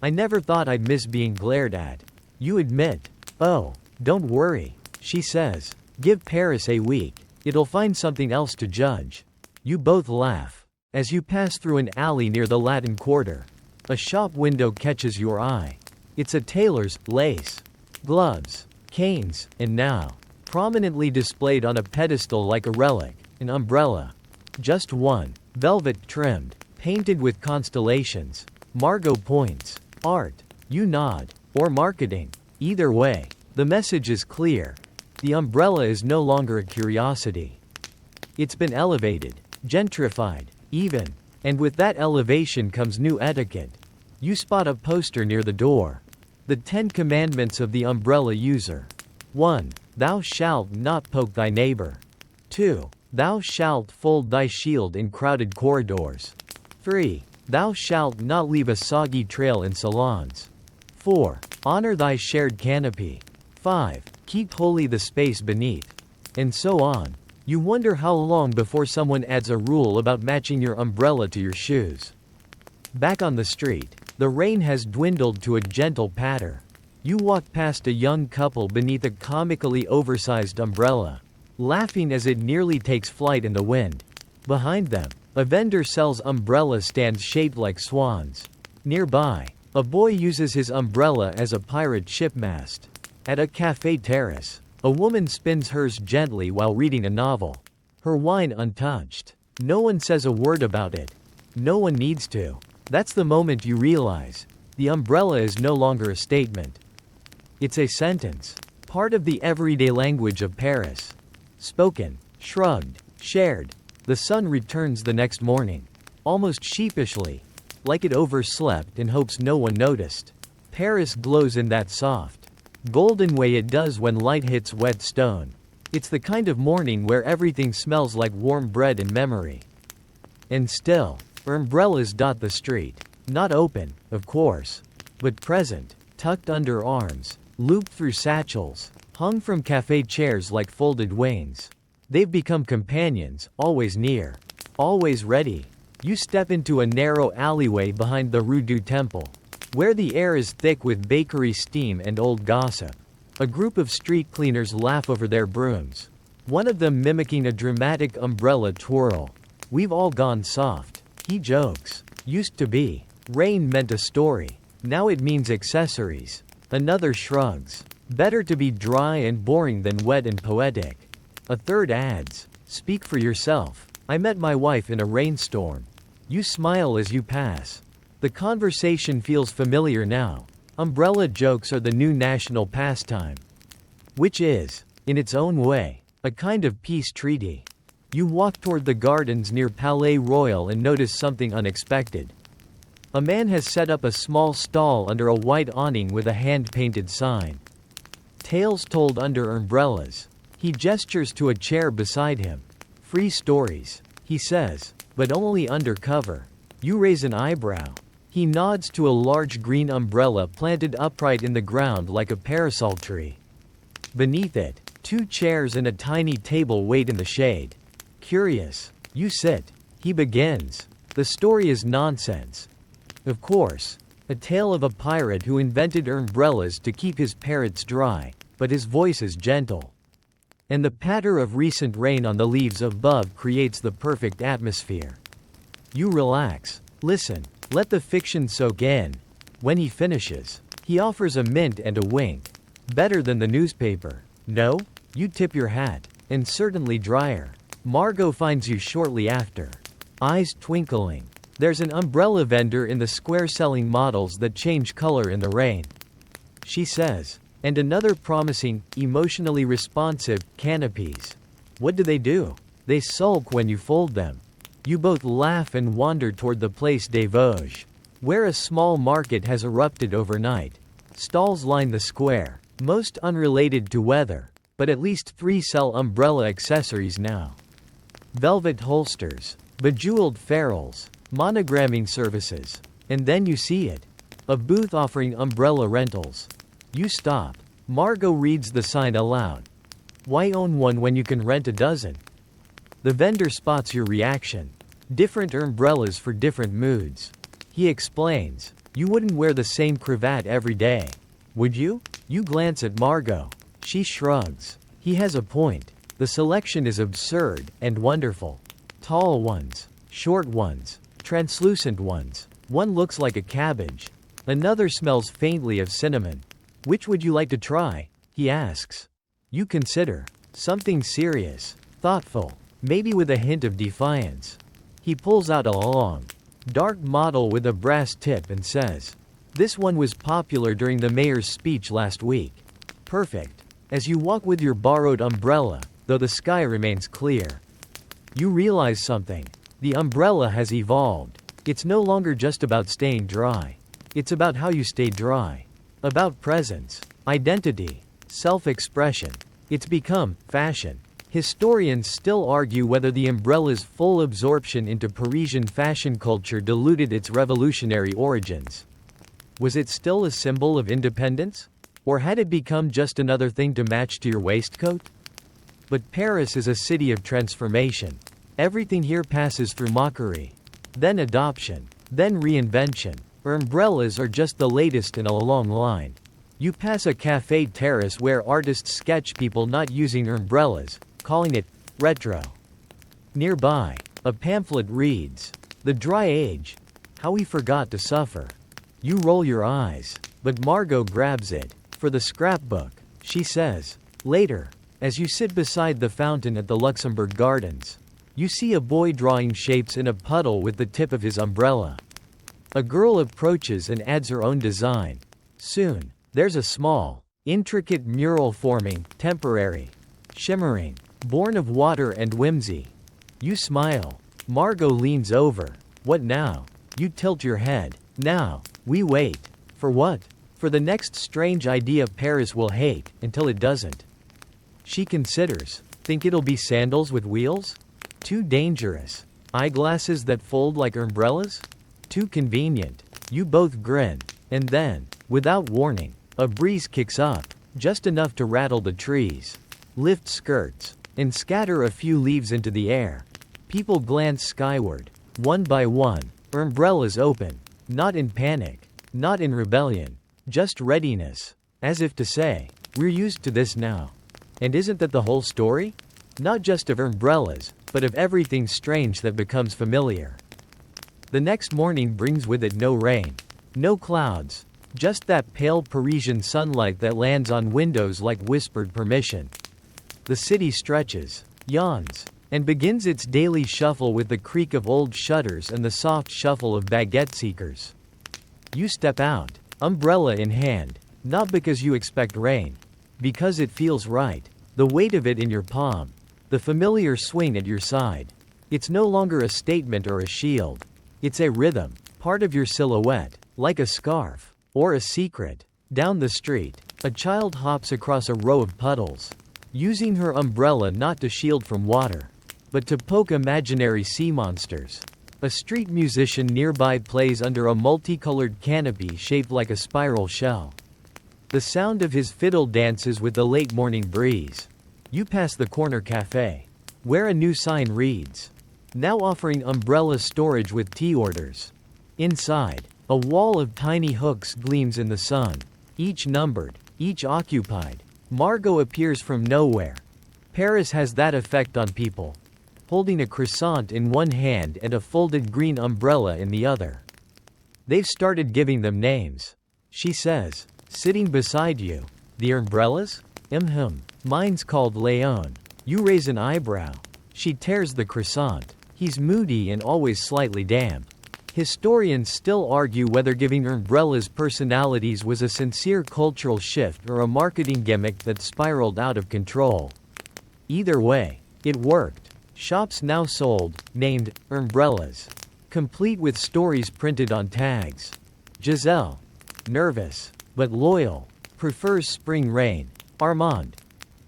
I never thought I'd miss being glared at. You admit. Oh, don't worry, she says. Give Paris a week. It'll find something else to judge. You both laugh. As you pass through an alley near the Latin Quarter, a shop window catches your eye. It's a tailor's, lace, gloves, canes, and now, prominently displayed on a pedestal like a relic, an umbrella. Just one, velvet trimmed, painted with constellations. Margot points. Art. You nod. Or marketing. Either way, the message is clear. The umbrella is no longer a curiosity. It's been elevated, gentrified, even. And with that elevation comes new etiquette. You spot a poster near the door. The 10 Commandments of the Umbrella User. 1. Thou shalt not poke thy neighbor. 2. Thou shalt fold thy shield in crowded corridors. 3. Thou shalt not leave a soggy trail in salons. 4. Honor thy shared canopy. 5. Keep holy the space beneath. And so on. You wonder how long before someone adds a rule about matching your umbrella to your shoes. Back on the street, the rain has dwindled to a gentle patter. You walk past a young couple beneath a comically oversized umbrella, laughing as it nearly takes flight in the wind. Behind them, a vendor sells umbrella stands shaped like swans. Nearby, a boy uses his umbrella as a pirate ship mast. At a cafe terrace, a woman spins hers gently while reading a novel. Her wine untouched. No one says a word about it. No one needs to. That's the moment you realize. The umbrella is no longer a statement. It's a sentence. Part of the everyday language of Paris. Spoken, shrugged, shared. The sun returns the next morning. Almost sheepishly. Like it overslept and hopes no one noticed. Paris glows in that soft, golden way it does when light hits wet stone. It's the kind of morning where everything smells like warm bread and memory. And still, umbrellas dot the street. Not open, of course, but present, tucked under arms, looped through satchels, hung from cafe chairs like folded wings. They've become companions, always near, always ready. You step into a narrow alleyway behind the Rue du Temple, where the air is thick with bakery steam and old gossip. A group of street cleaners laugh over their brooms, one of them mimicking a dramatic umbrella twirl. We've all gone soft, he jokes. Used to be. Rain meant a story. Now it means accessories. Another shrugs. Better to be dry and boring than wet and poetic. A third adds. Speak for yourself. I met my wife in a rainstorm. You smile as you pass. The conversation feels familiar now. Umbrella jokes are the new national pastime. Which is, in its own way, a kind of peace treaty. You walk toward the gardens near Palais Royal and notice something unexpected. A man has set up a small stall under a white awning with a hand-painted sign. Tales told under umbrellas. He gestures to a chair beside him. Free stories, he says, but only under cover. You raise an eyebrow. He nods to a large green umbrella planted upright in the ground like a parasol tree. Beneath it, 2 chairs and a tiny table wait in the shade. Curious, you sit. He begins. The story is nonsense. Of course, a tale of a pirate who invented umbrellas to keep his parrots dry, but his voice is gentle. And the patter of recent rain on the leaves above creates the perfect atmosphere. You relax, listen, let the fiction soak in. When he finishes, he offers a mint and a wink. Better than the newspaper. No? You tip your hat. And certainly drier. Margot finds you shortly after. Eyes twinkling. There's an umbrella vendor in the square selling models that change color in the rain. She says. And another promising, emotionally responsive, canopies. What do? They sulk when you fold them. You both laugh and wander toward the Place des Vosges, where a small market has erupted overnight. Stalls line the square, most unrelated to weather, but at least 3 sell umbrella accessories now. Velvet holsters, bejeweled ferrules, monogramming services. And then you see it. A booth offering umbrella rentals. You stop. Margot reads the sign aloud. Why own one when you can rent a dozen? The vendor spots your reaction. Different umbrellas for different moods. He explains. You wouldn't wear the same cravat every day. Would you? You glance at Margot. She shrugs. He has a point. The selection is absurd and wonderful. Tall ones, short ones, translucent ones. One looks like a cabbage. Another smells faintly of cinnamon. Which would you like to try? He asks. You consider. Something serious, thoughtful, maybe with a hint of defiance. He pulls out a long, dark model with a brass tip and says, This one was popular during the mayor's speech last week. Perfect. As you walk with your borrowed umbrella, though the sky remains clear. You realize something. The umbrella has evolved. It's no longer just about staying dry. It's about how you stay dry. About presence, identity, self-expression. It's become fashion. Historians still argue whether the umbrella's full absorption into Parisian fashion culture diluted its revolutionary origins. Was it still a symbol of independence? Or had it become just another thing to match to your waistcoat? But Paris is a city of transformation. Everything here passes through mockery. Then adoption. Then reinvention. Umbrellas are just the latest in a long line. You pass a cafe terrace where artists sketch people not using umbrellas, calling it retro. Nearby, a pamphlet reads, The Dry Age. How we forgot to suffer. You roll your eyes, but Margot grabs it. For the scrapbook, she says. Later, as you sit beside the fountain at the Luxembourg Gardens, you see a boy drawing shapes in a puddle with the tip of his umbrella. A girl approaches and adds her own design. Soon, there's a small, intricate mural forming, temporary, shimmering, born of water and whimsy. You smile. Margot leans over. What now? You tilt your head. Now, we wait. For what? For the next strange idea Paris will hate, until it doesn't. She considers. Think it'll be sandals with wheels? Too dangerous. Eyeglasses that fold like umbrellas? Too convenient. You both grin. And then, without warning, a breeze kicks up, just enough to rattle the trees, lift skirts, and scatter a few leaves into the air. People glance skyward, one by one, umbrellas open, not in panic, not in rebellion, just readiness, as if to say, we're used to this now. And isn't that the whole story? Not just of umbrellas, but of everything strange that becomes familiar. The next morning brings with it no rain, no clouds, just that pale Parisian sunlight that lands on windows like whispered permission. The city stretches, yawns, and begins its daily shuffle with the creak of old shutters and the soft shuffle of baguette seekers. You step out, umbrella in hand, not because you expect rain, because it feels right, the weight of it in your palm, the familiar swing at your side. It's no longer a statement or a shield. It's a rhythm, part of your silhouette, like a scarf, or a secret. Down the street, a child hops across a row of puddles, using her umbrella not to shield from water, but to poke imaginary sea monsters. A street musician nearby plays under a multicolored canopy shaped like a spiral shell. The sound of his fiddle dances with the late morning breeze. You pass the corner cafe, where a new sign reads, "Now offering umbrella storage with tea orders." Inside, a wall of tiny hooks gleams in the sun, each numbered, each occupied. Margot appears from nowhere. Paris has that effect on people, holding a croissant in one hand and a folded green umbrella in the other. They've started giving them names. She says, sitting beside you, "The umbrellas? Mine's called Leon." You raise an eyebrow. She tears the croissant. He's moody and always slightly damp. Historians still argue whether giving umbrellas personalities was a sincere cultural shift or a marketing gimmick that spiraled out of control. Either way, it worked. Shops now sold, named, umbrellas, complete with stories printed on tags. Giselle, nervous, but loyal, prefers spring rain. Armand,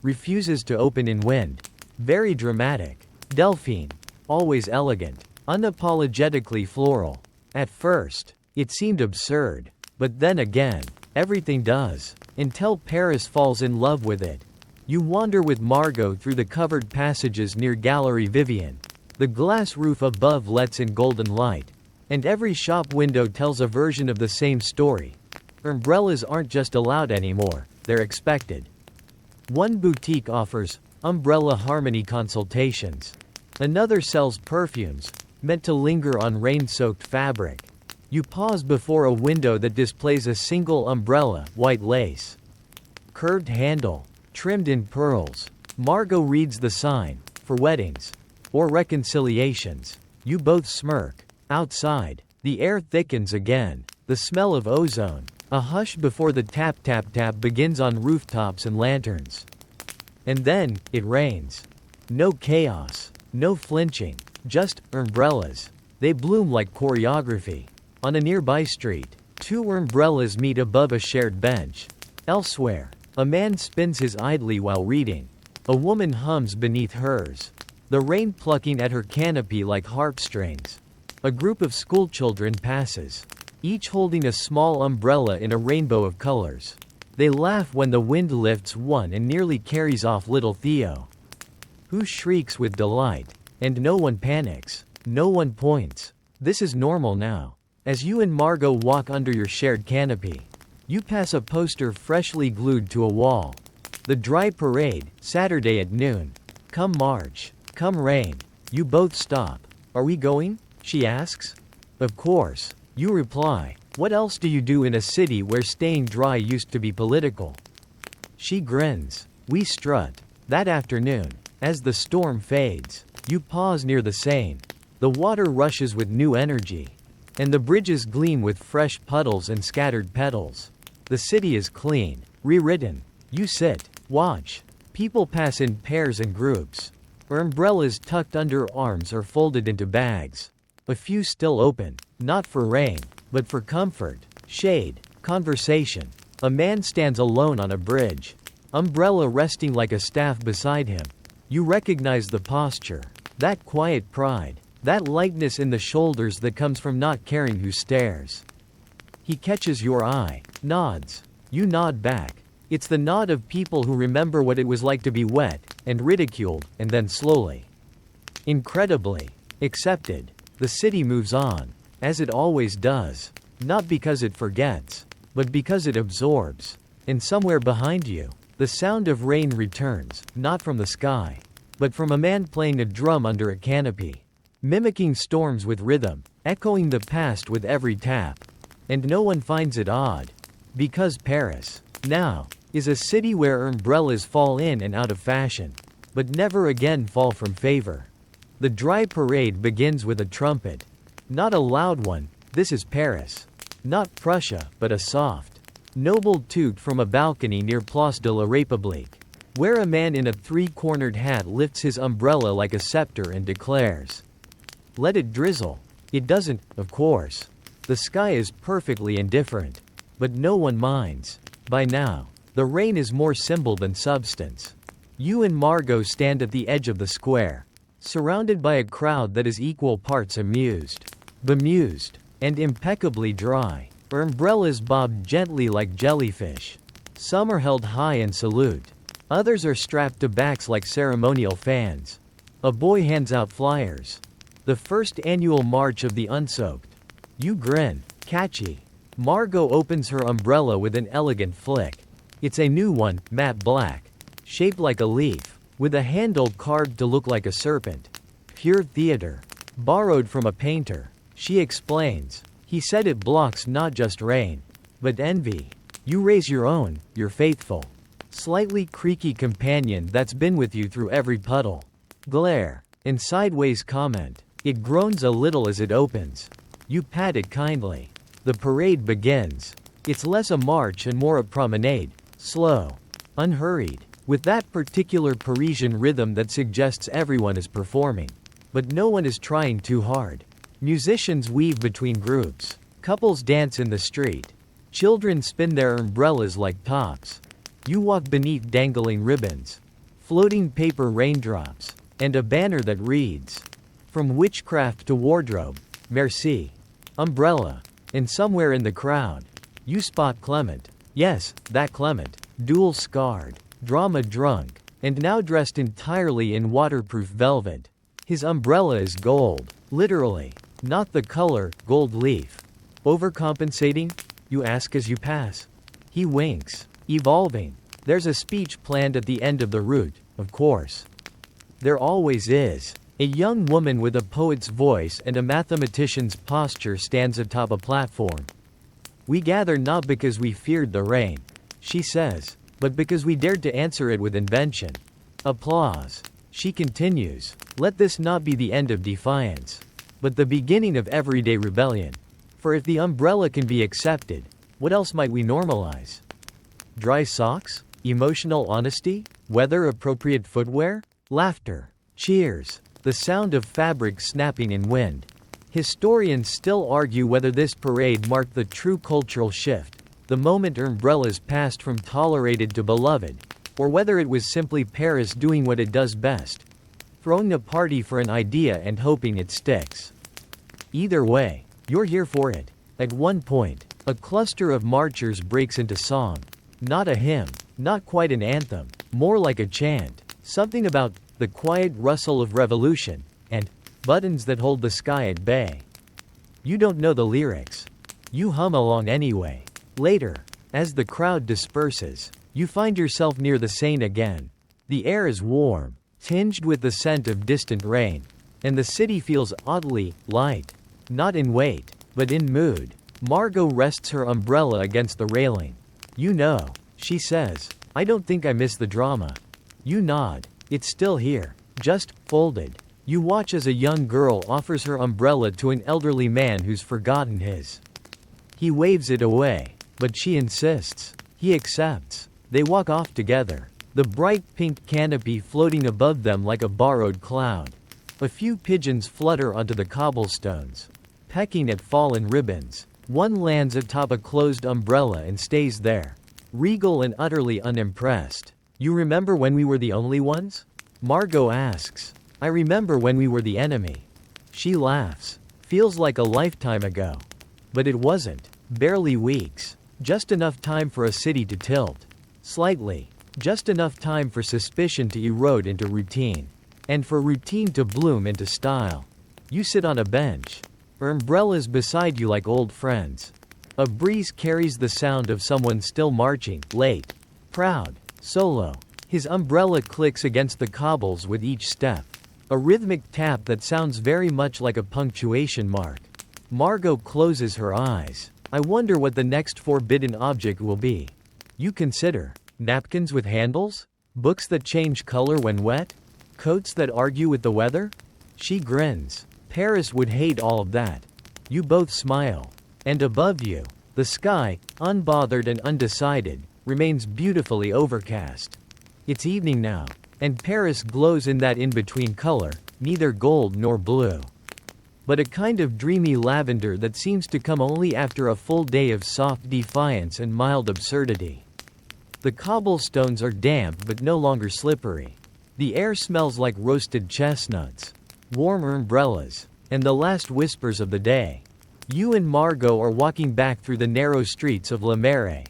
refuses to open in wind. Very dramatic. Delphine, always elegant, unapologetically floral. At first, it seemed absurd, but then again, everything does, until Paris falls in love with it. You wander with Margot through the covered passages near Gallery Vivian. The glass roof above lets in golden light, and every shop window tells a version of the same story. Umbrellas aren't just allowed anymore, they're expected. One boutique offers umbrella harmony consultations. Another sells perfumes, meant to linger on rain-soaked fabric. You pause before a window that displays a single umbrella, white lace. Curved handle, trimmed in pearls. Margot reads the sign, for weddings, or reconciliations. You both smirk. Outside, the air thickens again, the smell of ozone. A hush before the tap-tap-tap begins on rooftops and lanterns. And then, it rains. No chaos, no flinching, just umbrellas. They bloom like choreography. On a nearby street, two umbrellas meet above a shared bench. Elsewhere, a man spins his idly while reading. A woman hums beneath hers, the rain plucking at her canopy like harp strings. A group of schoolchildren passes, each holding a small umbrella in a rainbow of colors. They laugh when the wind lifts one and nearly carries off little Theo, who shrieks with delight. And no one panics. No one points. This is normal now. As you and Margot walk under your shared canopy, you pass a poster freshly glued to a wall. The Dry Parade, Saturday at noon. Come March, come rain. You both stop. Are we going? She asks. Of course. You reply. What else do you do in a city where staying dry used to be political? She grins. We strut. That afternoon, as the storm fades, you pause near the Seine. The water rushes with new energy, and the bridges gleam with fresh puddles and scattered petals. The city is clean, rewritten. You sit, watch. People pass in pairs and groups. Umbrellas tucked under arms or folded into bags. A few still open, not for rain, but for comfort, shade, conversation. A man stands alone on a bridge, umbrella resting like a staff beside him. You recognize the posture, that quiet pride, that lightness in the shoulders that comes from not caring who stares. He catches your eye, nods. You nod back. It's the nod of people who remember what it was like to be wet, and ridiculed, and then slowly, incredibly, accepted. The city moves on, as it always does, not because it forgets, but because it absorbs. And somewhere behind you, the sound of rain returns, not from the sky, but from a man playing a drum under a canopy, mimicking storms with rhythm, echoing the past with every tap. And no one finds it odd, because Paris, now, is a city where umbrellas fall in and out of fashion, but never again fall from favor. The dry parade begins with a trumpet. Not a loud one, this is Paris. Not Prussia, but a soft, noble toot from a balcony near Place de la République, where a man in a three-cornered hat lifts his umbrella like a scepter and declares, "Let it drizzle." It doesn't, of course. The sky is perfectly indifferent. But no one minds. By now, the rain is more symbol than substance. You and Margot stand at the edge of the square, surrounded by a crowd that is equal parts amused, bemused, and impeccably dry. Her umbrellas bob gently like jellyfish. Some are held high in salute. Others are strapped to backs like ceremonial fans. A boy hands out flyers. The first annual March of the Unsoaked. You grin. Catchy. Margot opens her umbrella with an elegant flick. It's a new one, matte black, shaped like a leaf, with a handle carved to look like a serpent. Pure theater. Borrowed from a painter. She explains. He said it blocks not just rain, but envy. You raise your own, your faithful, slightly creaky companion that's been with you through every puddle, glare, and sideways comment. It groans a little as it opens. You pat it kindly. The parade begins. It's less a march and more a promenade, slow, unhurried, with that particular Parisian rhythm that suggests everyone is performing. But no one is trying too hard. Musicians weave between groups. Couples dance in the street. Children spin their umbrellas like tops. You walk beneath dangling ribbons, floating paper raindrops, and a banner that reads, "From witchcraft to wardrobe, merci." Umbrella. And somewhere in the crowd, you spot Clement. Yes, that Clement. Dual-scarred, drama-drunk, and now dressed entirely in waterproof velvet. His umbrella is gold. Literally. Not the color, gold leaf. Overcompensating? You ask as you pass. He winks. Evolving. There's a speech planned at the end of the route, of course. There always is. A young woman with a poet's voice and a mathematician's posture stands atop a platform. We gather not because we feared the rain, she says, but because we dared to answer it with invention. Applause. She continues. Let this not be the end of defiance, but the beginning of everyday rebellion. For if the umbrella can be accepted, what else might we normalize? Dry socks? Emotional honesty? Weather-appropriate footwear? Laughter. Cheers. The sound of fabric snapping in wind. Historians still argue whether this parade marked the true cultural shift, the moment umbrellas passed from tolerated to beloved, or whether it was simply Paris doing what it does best, throwing a party for an idea and hoping it sticks. Either way, you're here for it. At one point, a cluster of marchers breaks into song. Not a hymn, not quite an anthem, more like a chant, something about the quiet rustle of revolution, and buttons that hold the sky at bay. You don't know the lyrics. You hum along anyway. Later, as the crowd disperses, you find yourself near the Seine again. The air is warm, tinged with the scent of distant rain, and the city feels oddly light, not in weight, but in mood. Margot rests her umbrella against the railing. You know, she says, I don't think I miss the drama. You nod. It's still here, just folded. You watch as a young girl offers her umbrella to an elderly man who's forgotten his. He waves it away, but she insists. He accepts. They walk off together, the bright pink canopy floating above them like a borrowed cloud. A few pigeons flutter onto the cobblestones, pecking at fallen ribbons. One lands atop a closed umbrella and stays there, regal and utterly unimpressed. You remember when we were the only ones? Margot asks. I remember when we were the enemy. She laughs. Feels like a lifetime ago. But it wasn't. Barely weeks. Just enough time for a city to tilt. Slightly. Just enough time for suspicion to erode into routine. And for routine to bloom into style. You sit on a bench. Her umbrella's beside you like old friends. A breeze carries the sound of someone still marching, late. Proud. Solo. His umbrella clicks against the cobbles with each step. A rhythmic tap that sounds very much like a punctuation mark. Margot closes her eyes. I wonder what the next forbidden object will be. You consider. Napkins with handles? Books that change color when wet? Coats that argue with the weather? She grins. Paris would hate all of that. You both smile. And above you, the sky, unbothered and undecided, remains beautifully overcast. It's evening now, and Paris glows in that in-between color, neither gold nor blue, but a kind of dreamy lavender that seems to come only after a full day of soft defiance and mild absurdity. The cobblestones are damp but no longer slippery. The air smells like roasted chestnuts, warm umbrellas, and the last whispers of the day. You and Margot are walking back through the narrow streets of Le Marais,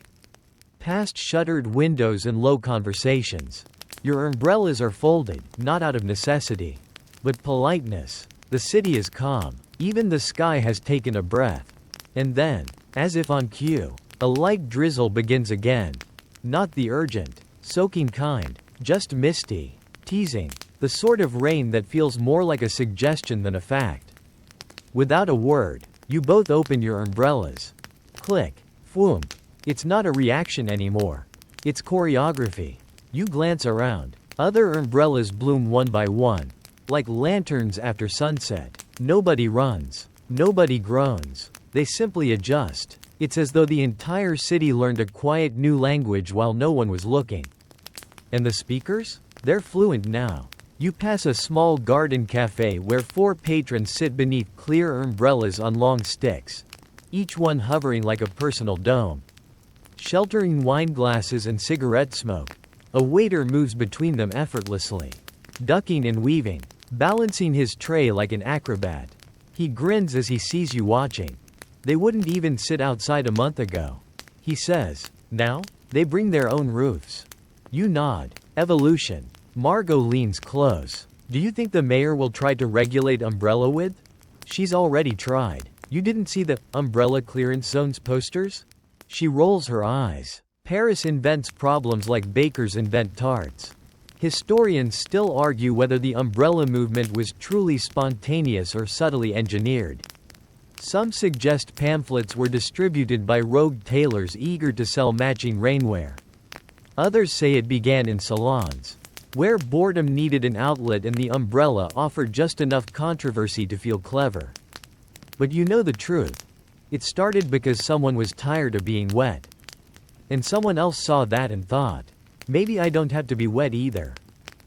past shuttered windows and low conversations. Your umbrellas are folded, not out of necessity, but politeness. The city is calm. Even the sky has taken a breath. And then, as if on cue, a light drizzle begins again. Not the urgent, soaking kind, just misty, teasing, the sort of rain that feels more like a suggestion than a fact. Without a word, you both open your umbrellas. Click. Whoomp. It's not a reaction anymore. It's choreography. You glance around. Other umbrellas bloom one by one, like lanterns after sunset. Nobody runs. Nobody groans. They simply adjust. It's as though the entire city learned a quiet new language while no one was looking. And the speakers? They're fluent now. You pass a small garden cafe where 4 patrons sit beneath clear umbrellas on long sticks, each one hovering like a personal dome, sheltering wine glasses and cigarette smoke. A waiter moves between them effortlessly, ducking and weaving, balancing his tray like an acrobat. He grins as he sees you watching. They wouldn't even sit outside a month ago. He says, now? They bring their own roofs. You nod. Evolution. Margot leans close. Do you think the mayor will try to regulate umbrella width? She's already tried. You didn't see the umbrella clearance zones posters? She rolls her eyes. Paris invents problems like bakers invent tarts. Historians still argue whether the umbrella movement was truly spontaneous or subtly engineered. Some suggest pamphlets were distributed by rogue tailors eager to sell matching rainwear. Others say it began in salons, where boredom needed an outlet and the umbrella offered just enough controversy to feel clever. But you know the truth. It started because someone was tired of being wet. And someone else saw that and thought, maybe I don't have to be wet either.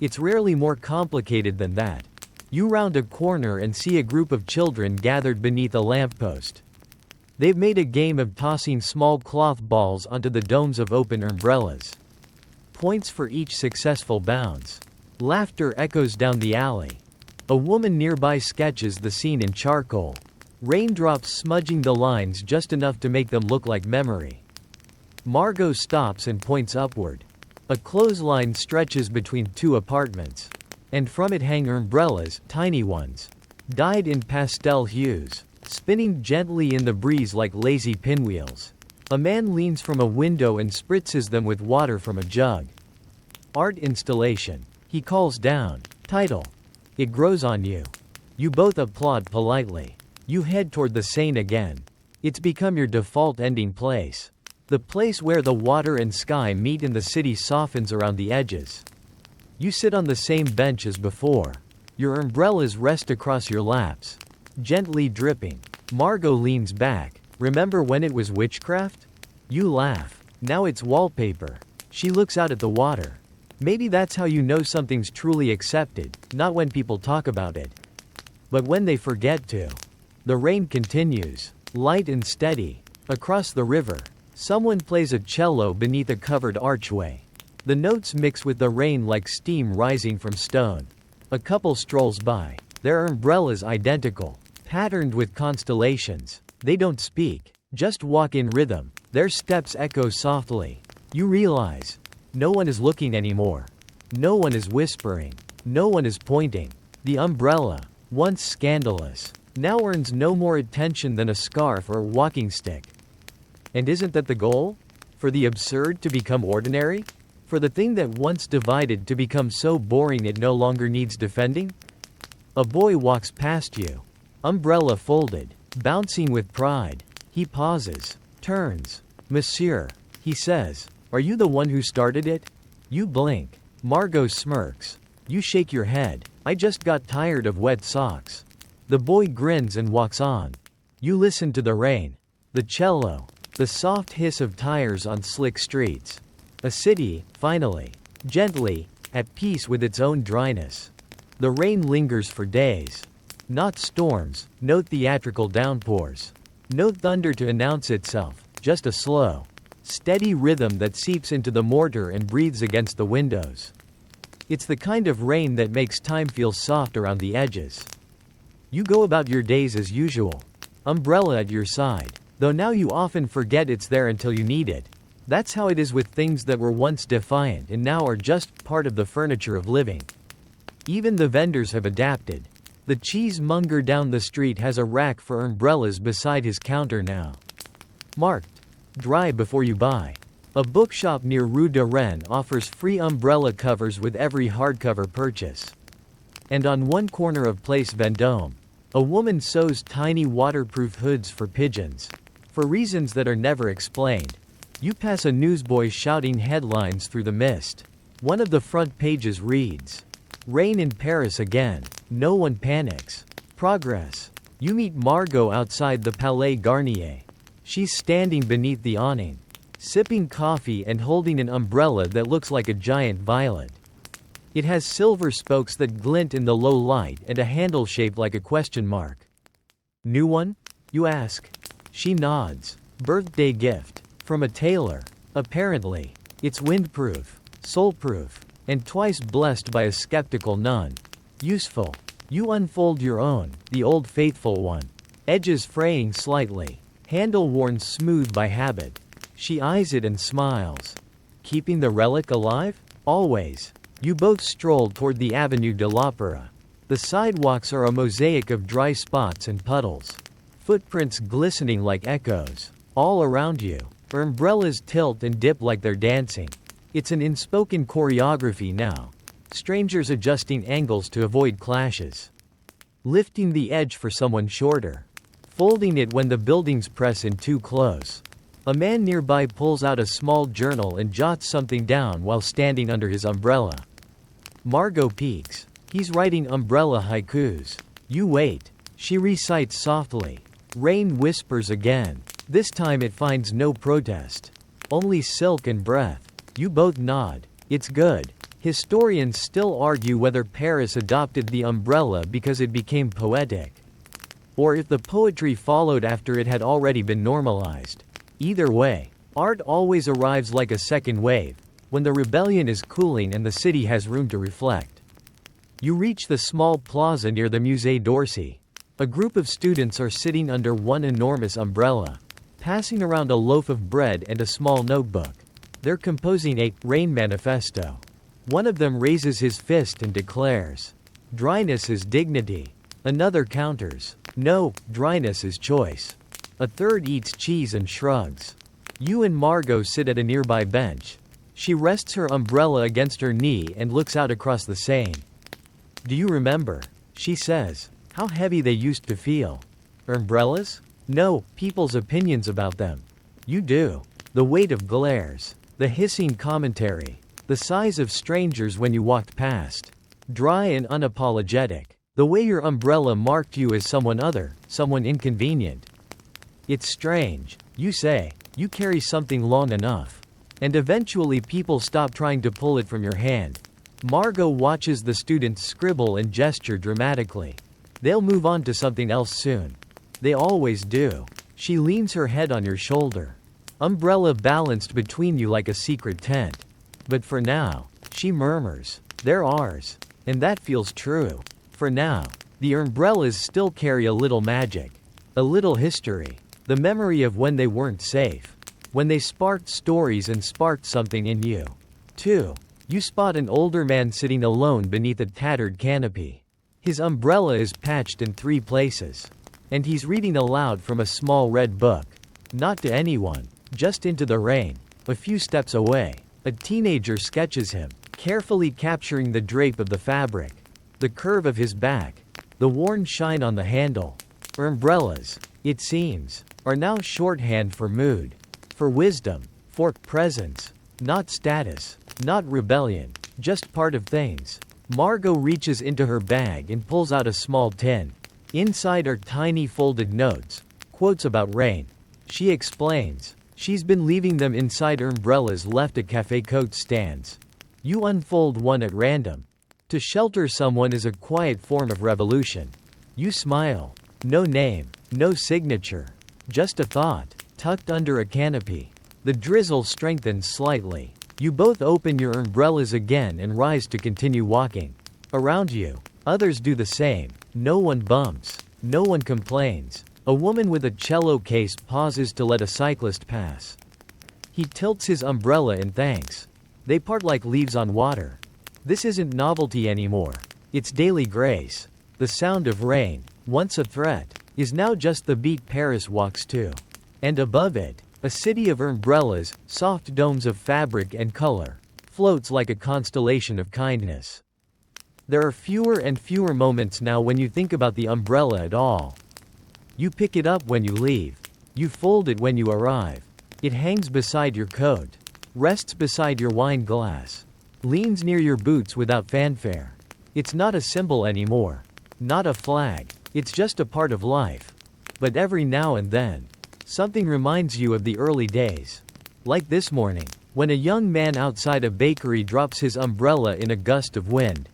It's rarely more complicated than that. You round a corner and see a group of children gathered beneath a lamppost. They've made a game of tossing small cloth balls onto the domes of open umbrellas. Points for each successful bounce. Laughter echoes down the alley. A woman nearby sketches the scene in charcoal, raindrops smudging the lines just enough to make them look like memory. Margot stops and points upward. A clothesline stretches between 2 apartments, and from it hang umbrellas, tiny ones, dyed in pastel hues, spinning gently in the breeze like lazy pinwheels. A man leans from a window and spritzes them with water from a jug. Art installation. He calls down. Title. It grows on you. You both applaud politely. You head toward the Seine again. It's become your default ending place. The place where the water and sky meet and the city softens around the edges. You sit on the same bench as before. Your umbrellas rest across your laps, gently dripping. Margot leans back. Remember when it was Witchcraft? You laugh. Now it's wallpaper. She looks out at the water. Maybe that's how you know something's truly accepted, not when people talk about it, but when they forget to. The rain continues, light and steady. Across the river, someone plays a cello beneath a covered archway. The notes mix with the rain like steam rising from stone. A couple strolls by. Their umbrellas identical, patterned with constellations. They don't speak, just walk in rhythm. Their steps echo softly. You realize, no one is looking anymore. No one is whispering. No one is pointing. The umbrella, once scandalous, now earns no more attention than a scarf or walking stick. And isn't that the goal? For the absurd to become ordinary? For the thing that once divided to become so boring it no longer needs defending? A boy walks past you, umbrella folded, bouncing with pride. He pauses, turns. Monsieur, he says, are you the one who started it? You blink. Margot smirks. You shake your head. I just got tired of wet socks. The boy grins and walks on. You listen to the rain. The cello. The soft hiss of tires on slick streets. A city, finally. Gently, at peace with its own dryness. The rain lingers for days. Not storms, no theatrical downpours. No thunder to announce itself, just a slow, steady rhythm that seeps into the mortar and breathes against the windows. It's the kind of rain that makes time feel soft around the edges. You go about your days as usual. Umbrella at your side, though now you often forget it's there until you need it. That's how it is with things that were once defiant and now are just part of the furniture of living. Even the vendors have adapted. The cheesemonger down the street has a rack for umbrellas beside his counter now. Marked, dry before you buy. A bookshop near Rue de Rennes offers free umbrella covers with every hardcover purchase. And on one corner of Place Vendôme, a woman sews tiny waterproof hoods for pigeons. For reasons that are never explained. You pass a newsboy shouting headlines through the mist. One of the front pages reads, "Rain in Paris again. No one panics. Progress." You meet Margot outside the Palais Garnier. She's standing beneath the awning, sipping coffee and holding an umbrella that looks like a giant violet. It has silver spokes that glint in the low light and a handle shaped like a question mark. "New one?" you ask. She nods. "Birthday gift. From a tailor. Apparently. It's windproof, soul-proof, and twice blessed by a skeptical nun. Useful." You unfold your own, the old faithful one. Edges fraying slightly. Handle worn smooth by habit. She eyes it and smiles. Keeping the relic alive? Always. You both stroll toward the Avenue de l'Opéra. The sidewalks are a mosaic of dry spots and puddles. Footprints glistening like echoes. All around you. Umbrellas tilt and dip like they're dancing. It's an unspoken choreography now. Strangers adjusting angles to avoid clashes. Lifting the edge for someone shorter. Folding it when the buildings press in too close. A man nearby pulls out a small journal and jots something down while standing under his umbrella. Margot peeks. He's writing umbrella haikus. You wait. She recites softly. Rain whispers again. This time it finds no protest. Only silk and breath. You both nod. It's good. Historians still argue whether Paris adopted the umbrella because it became poetic, or if the poetry followed after it had already been normalized. Either way, art always arrives like a second wave, when the rebellion is cooling and the city has room to reflect. You reach the small plaza near the Musée d'Orsay. A group of students are sitting under one enormous umbrella, passing around a loaf of bread and a small notebook. They're composing a rain manifesto. One of them raises his fist and declares, "Dryness is dignity." Another counters, "No, dryness is choice." A third eats cheese and shrugs. You and Margot sit at a nearby bench. She rests her umbrella against her knee and looks out across the Seine. "Do you remember," she says, "how heavy they used to feel? Umbrellas? No, people's opinions about them. You do. The weight of glares. The hissing commentary. The size of strangers when you walked past. Dry and unapologetic. The way your umbrella marked you as someone other, someone inconvenient. It's strange, you say, you carry something long enough. And eventually people stop trying to pull it from your hand." Margot watches the students scribble and gesture dramatically. They'll move on to something else soon. They always do. She leans her head on your shoulder. Umbrella balanced between you like a secret tent. "But for now," she murmurs, "they're ours. And that feels true. For now, the umbrellas still carry a little magic. A little history. The memory of when they weren't safe. When they sparked stories and sparked something in you. Too. You spot an older man sitting alone beneath a tattered canopy. His umbrella is patched in 3 places. And he's reading aloud from a small red book. Not to anyone, just into the rain. A few steps away, a teenager sketches him, carefully capturing the drape of the fabric, the curve of his back, the worn shine on the handle. Umbrellas, it seems, are now shorthand for mood, for wisdom, for presence. Not status, not rebellion, just part of things. Margot reaches into her bag and pulls out a small tin. Inside are tiny folded notes, quotes about rain. She explains. She's been leaving them inside umbrellas left at cafe coat stands. You unfold one at random. To shelter someone is a quiet form of revolution. You smile. No name, no signature. Just a thought, tucked under a canopy. The drizzle strengthens slightly. You both open your umbrellas again and rise to continue walking. Around you, others do the same. No one bumps. No one complains. A woman with a cello case pauses to let a cyclist pass. He tilts his umbrella in thanks. They part like leaves on water. This isn't novelty anymore. It's daily grace. The sound of rain, once a threat, is now just the beat Paris walks to. And above it, a city of umbrellas, soft domes of fabric and color, floats like a constellation of kindness. There are fewer and fewer moments now when you think about the umbrella at all. You pick it up when you leave. You fold it when you arrive. It hangs beside your coat, rests beside your wine glass, leans near your boots without fanfare. It's not a symbol anymore. Not a flag. It's just a part of life. But every now and then, something reminds you of the early days. Like this morning, when a young man outside a bakery drops his umbrella in a gust of wind.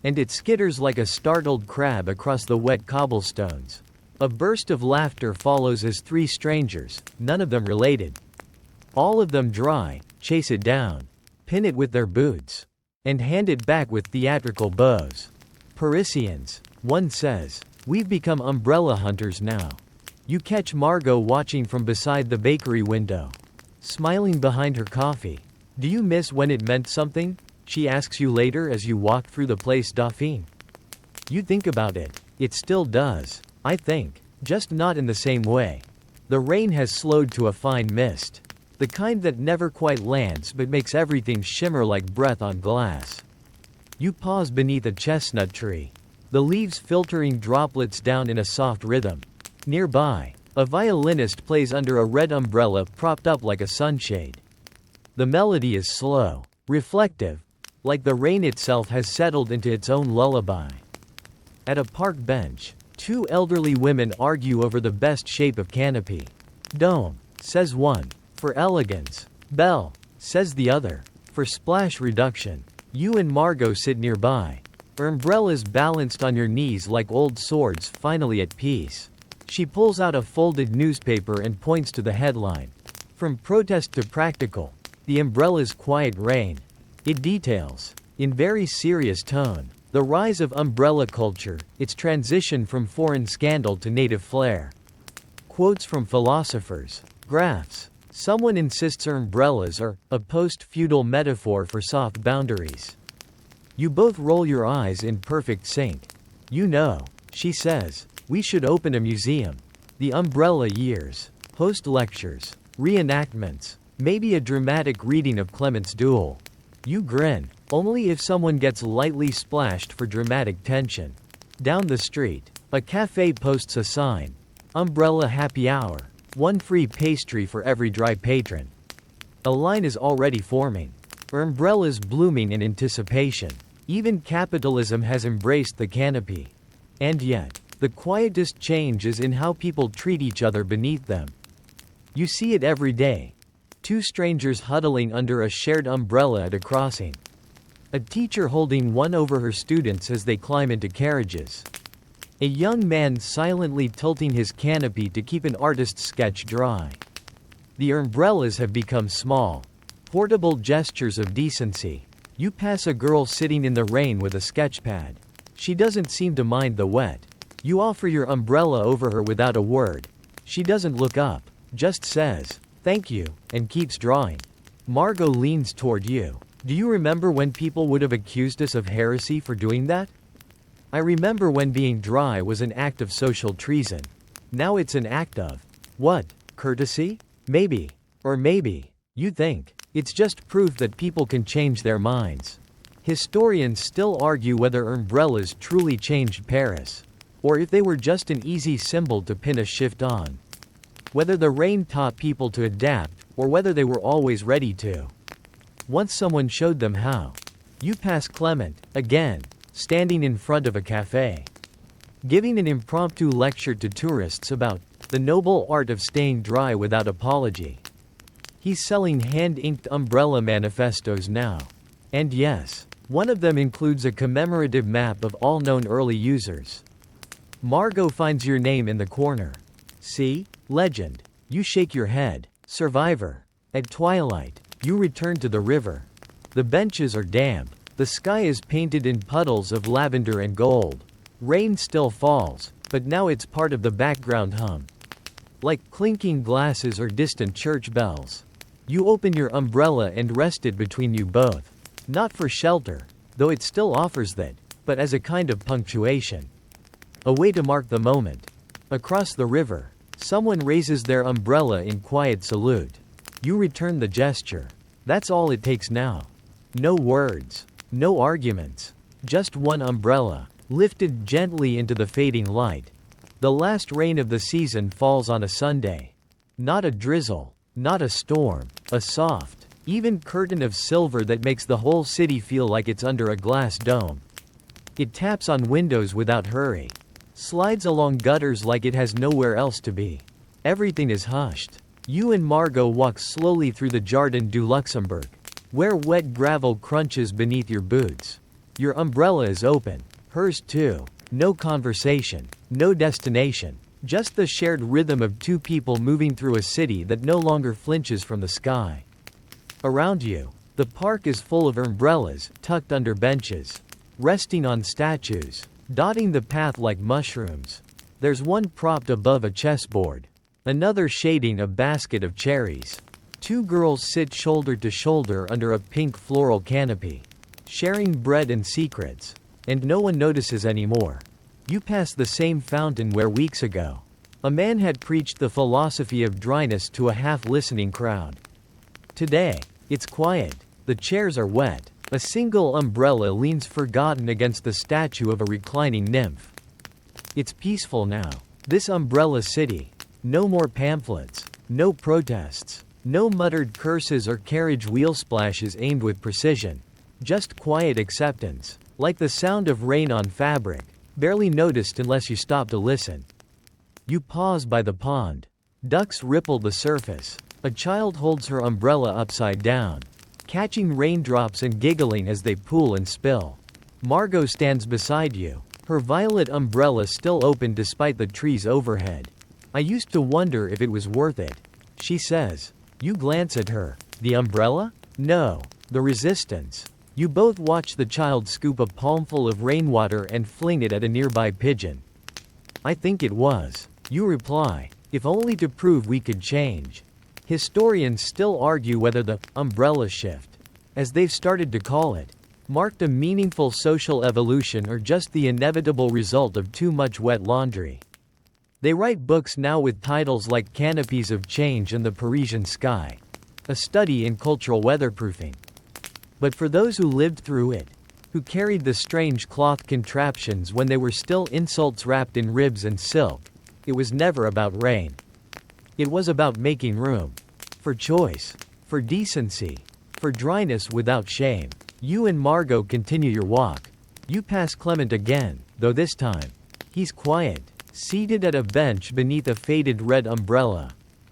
And it skitters like a startled crab across the wet cobblestones. A burst of laughter follows as three strangers, none of them related. All of them dry, chase it down, pin it with their boots, and hand it back with theatrical bows. Parisians, one says, we've become umbrella hunters now. You catch Margot watching from beside the bakery window, smiling behind her coffee. Do you miss when it meant something? She asks you later as you walk through the Place Dauphine. You think about it. It still does, I think, just not in the same way. The rain has slowed to a fine mist. The kind that never quite lands but makes everything shimmer like breath on glass. You pause beneath a chestnut tree, the leaves filtering droplets down in a soft rhythm. Nearby, a violinist plays under a red umbrella propped up like a sunshade. The melody is slow, reflective, like the rain itself has settled into its own lullaby. At a park bench, two elderly women argue over the best shape of canopy. Dome, says one, for elegance. Bell, says the other, for splash reduction. You and Margot sit nearby, umbrellas balanced on your knees like old swords finally at peace. She pulls out a folded newspaper and points to the headline. From protest to practical, the umbrella's quiet reign. It details, in very serious tone, the rise of umbrella culture, its transition from foreign scandal to native flair. Quotes from philosophers. Graphs. Someone insists umbrellas are a post-feudal metaphor for soft boundaries. You both roll your eyes in perfect sync. You know, she says, we should open a museum. The umbrella years. Host lectures. Reenactments. Maybe a dramatic reading of Clement's Duel. You grin, only if someone gets lightly splashed for dramatic tension. Down the street, a cafe posts a sign. Umbrella happy hour. One free pastry for every dry patron. A line is already forming. Umbrellas blooming in anticipation. Even capitalism has embraced the canopy. And yet, the quietest change is in how people treat each other beneath them. You see it every day. Two strangers huddling under a shared umbrella at a crossing. A teacher holding one over her students as they climb into carriages. A young man silently tilting his canopy to keep an artist's sketch dry. The umbrellas have become small, portable gestures of decency. You pass a girl sitting in the rain with a sketch pad. She doesn't seem to mind the wet. You offer your umbrella over her without a word. She doesn't look up, just says, "Thank you," and keeps drawing. Margot leans toward you. Do you remember when people would have accused us of heresy for doing that? I remember when being dry was an act of social treason. Now it's an act of, what, courtesy? Maybe. Or maybe, you think, it's just proof that people can change their minds. Historians still argue whether umbrellas truly changed Paris, or if they were just an easy symbol to pin a shift on. Whether the rain taught people to adapt, or whether they were always ready to. Once someone showed them how. You pass Clement, again, standing in front of a cafe, giving an impromptu lecture to tourists about the noble art of staying dry without apology. He's selling hand-inked umbrella manifestos now. And yes, one of them includes a commemorative map of all known early users. Margot finds your name in the corner. See? Legend. You shake your head. Survivor. At twilight, you return to the river. The benches are damp. The sky is painted in puddles of lavender and gold. Rain still falls, but now it's part of the background hum, like clinking glasses or distant church bells. You open your umbrella and rest it between you both. Not for shelter, though it still offers that, but as a kind of punctuation. A way to mark the moment. Across the river, someone raises their umbrella in quiet salute. You return the gesture. That's all it takes now. No words, no arguments. Just one umbrella, lifted gently into the fading light. The last rain of the season falls on a Sunday. Not a drizzle, not a storm, a soft, even curtain of silver that makes the whole city feel like it's under a glass dome. It taps on windows without hurry, slides along gutters like it has nowhere else to be. Everything is hushed. You and Margot walk slowly through the Jardin du Luxembourg, where wet gravel crunches beneath your boots. Your umbrella is open, hers too. No conversation, no destination, just the shared rhythm of two people moving through a city that no longer flinches from the sky. Around you, the park is full of umbrellas, tucked under benches, resting on statues, dotting the path like mushrooms. There's one propped above a chessboard, another shading a basket of cherries. Two girls sit shoulder to shoulder under a pink floral canopy, sharing bread and secrets. And no one notices anymore. You pass the same fountain where weeks ago, a man had preached the philosophy of dryness to a half-listening crowd. Today, it's quiet, the chairs are wet, a single umbrella leans forgotten against the statue of a reclining nymph. It's peaceful now. This umbrella city. No more pamphlets, no protests, no muttered curses or carriage wheel splashes aimed with precision. Just quiet acceptance. Like the sound of rain on fabric, barely noticed unless you stop to listen. You pause by the pond. Ducks ripple the surface. A child holds her umbrella upside down, catching raindrops and giggling as they pool and spill. Margot stands beside you, her violet umbrella still open despite the trees overhead. I used to wonder if it was worth it, she says. You glance at her. The umbrella? No. The resistance. You both watch the child scoop a palmful of rainwater and fling it at a nearby pigeon. I think it was. You reply, if only to prove we could change. Historians still argue whether the umbrella shift, as they've started to call it, marked a meaningful social evolution or just the inevitable result of too much wet laundry. They write books now with titles like Canopies of Change and the Parisian Sky, a study in cultural weatherproofing. But for those who lived through it, who carried the strange cloth contraptions when they were still insults wrapped in ribs and silk, it was never about rain. It was about making room. For choice. For decency. For dryness without shame. You and Margot continue your walk. You pass Clement again, though this time, he's quiet, seated at a bench beneath a faded red umbrella,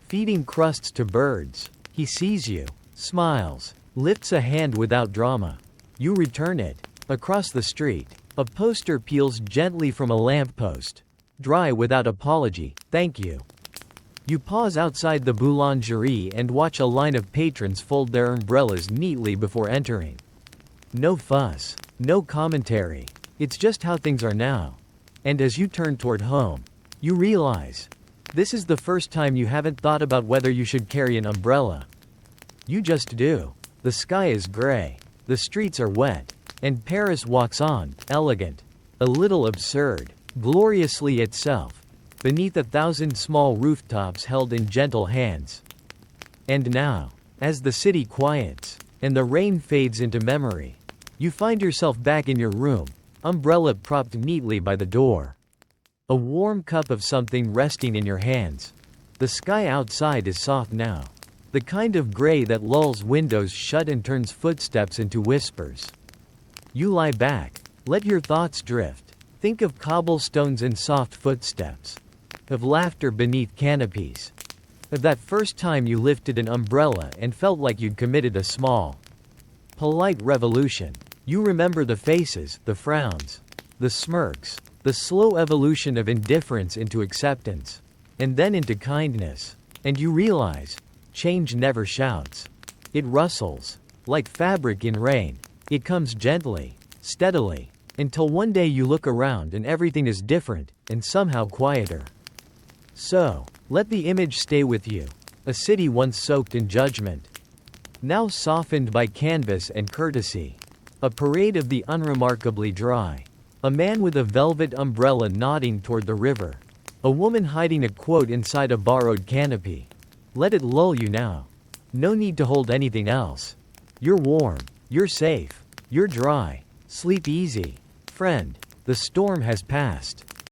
feeding crusts to birds. He sees you, smiles, lifts a hand without drama. You return it. Across the street, a poster peels gently from a lamppost. Dry without apology, thank you. You pause outside the boulangerie and watch a line of patrons fold their umbrellas neatly before entering. No fuss, no commentary. It's just how things are now. And as you turn toward home, you realize, this is the first time you haven't thought about whether you should carry an umbrella. You just do. The sky is gray, the streets are wet, and Paris walks on, elegant, a little absurd, gloriously itself, beneath 1,000 small rooftops held in gentle hands. And now, as the city quiets, and the rain fades into memory, you find yourself back in your room, umbrella propped neatly by the door. A warm cup of something resting in your hands. The sky outside is soft now. The kind of gray that lulls windows shut and turns footsteps into whispers. You lie back. Let your thoughts drift. Think of cobblestones and soft footsteps. Of laughter beneath canopies. Of that first time you lifted an umbrella and felt like you'd committed a small, polite revolution. You remember the faces, the frowns, the smirks, the slow evolution of indifference into acceptance, and then into kindness. And you realize, change never shouts. It rustles, like fabric in rain. It comes gently, steadily, until one day you look around and everything is different, and somehow quieter. So, let the image stay with you. A city once soaked in judgment, now softened by canvas and courtesy. A parade of the unremarkably dry. A man with a velvet umbrella nodding toward the river. A woman hiding a quote inside a borrowed canopy. Let it lull you now. No need to hold anything else. You're warm. You're safe. You're dry. Sleep easy. Friend, the storm has passed.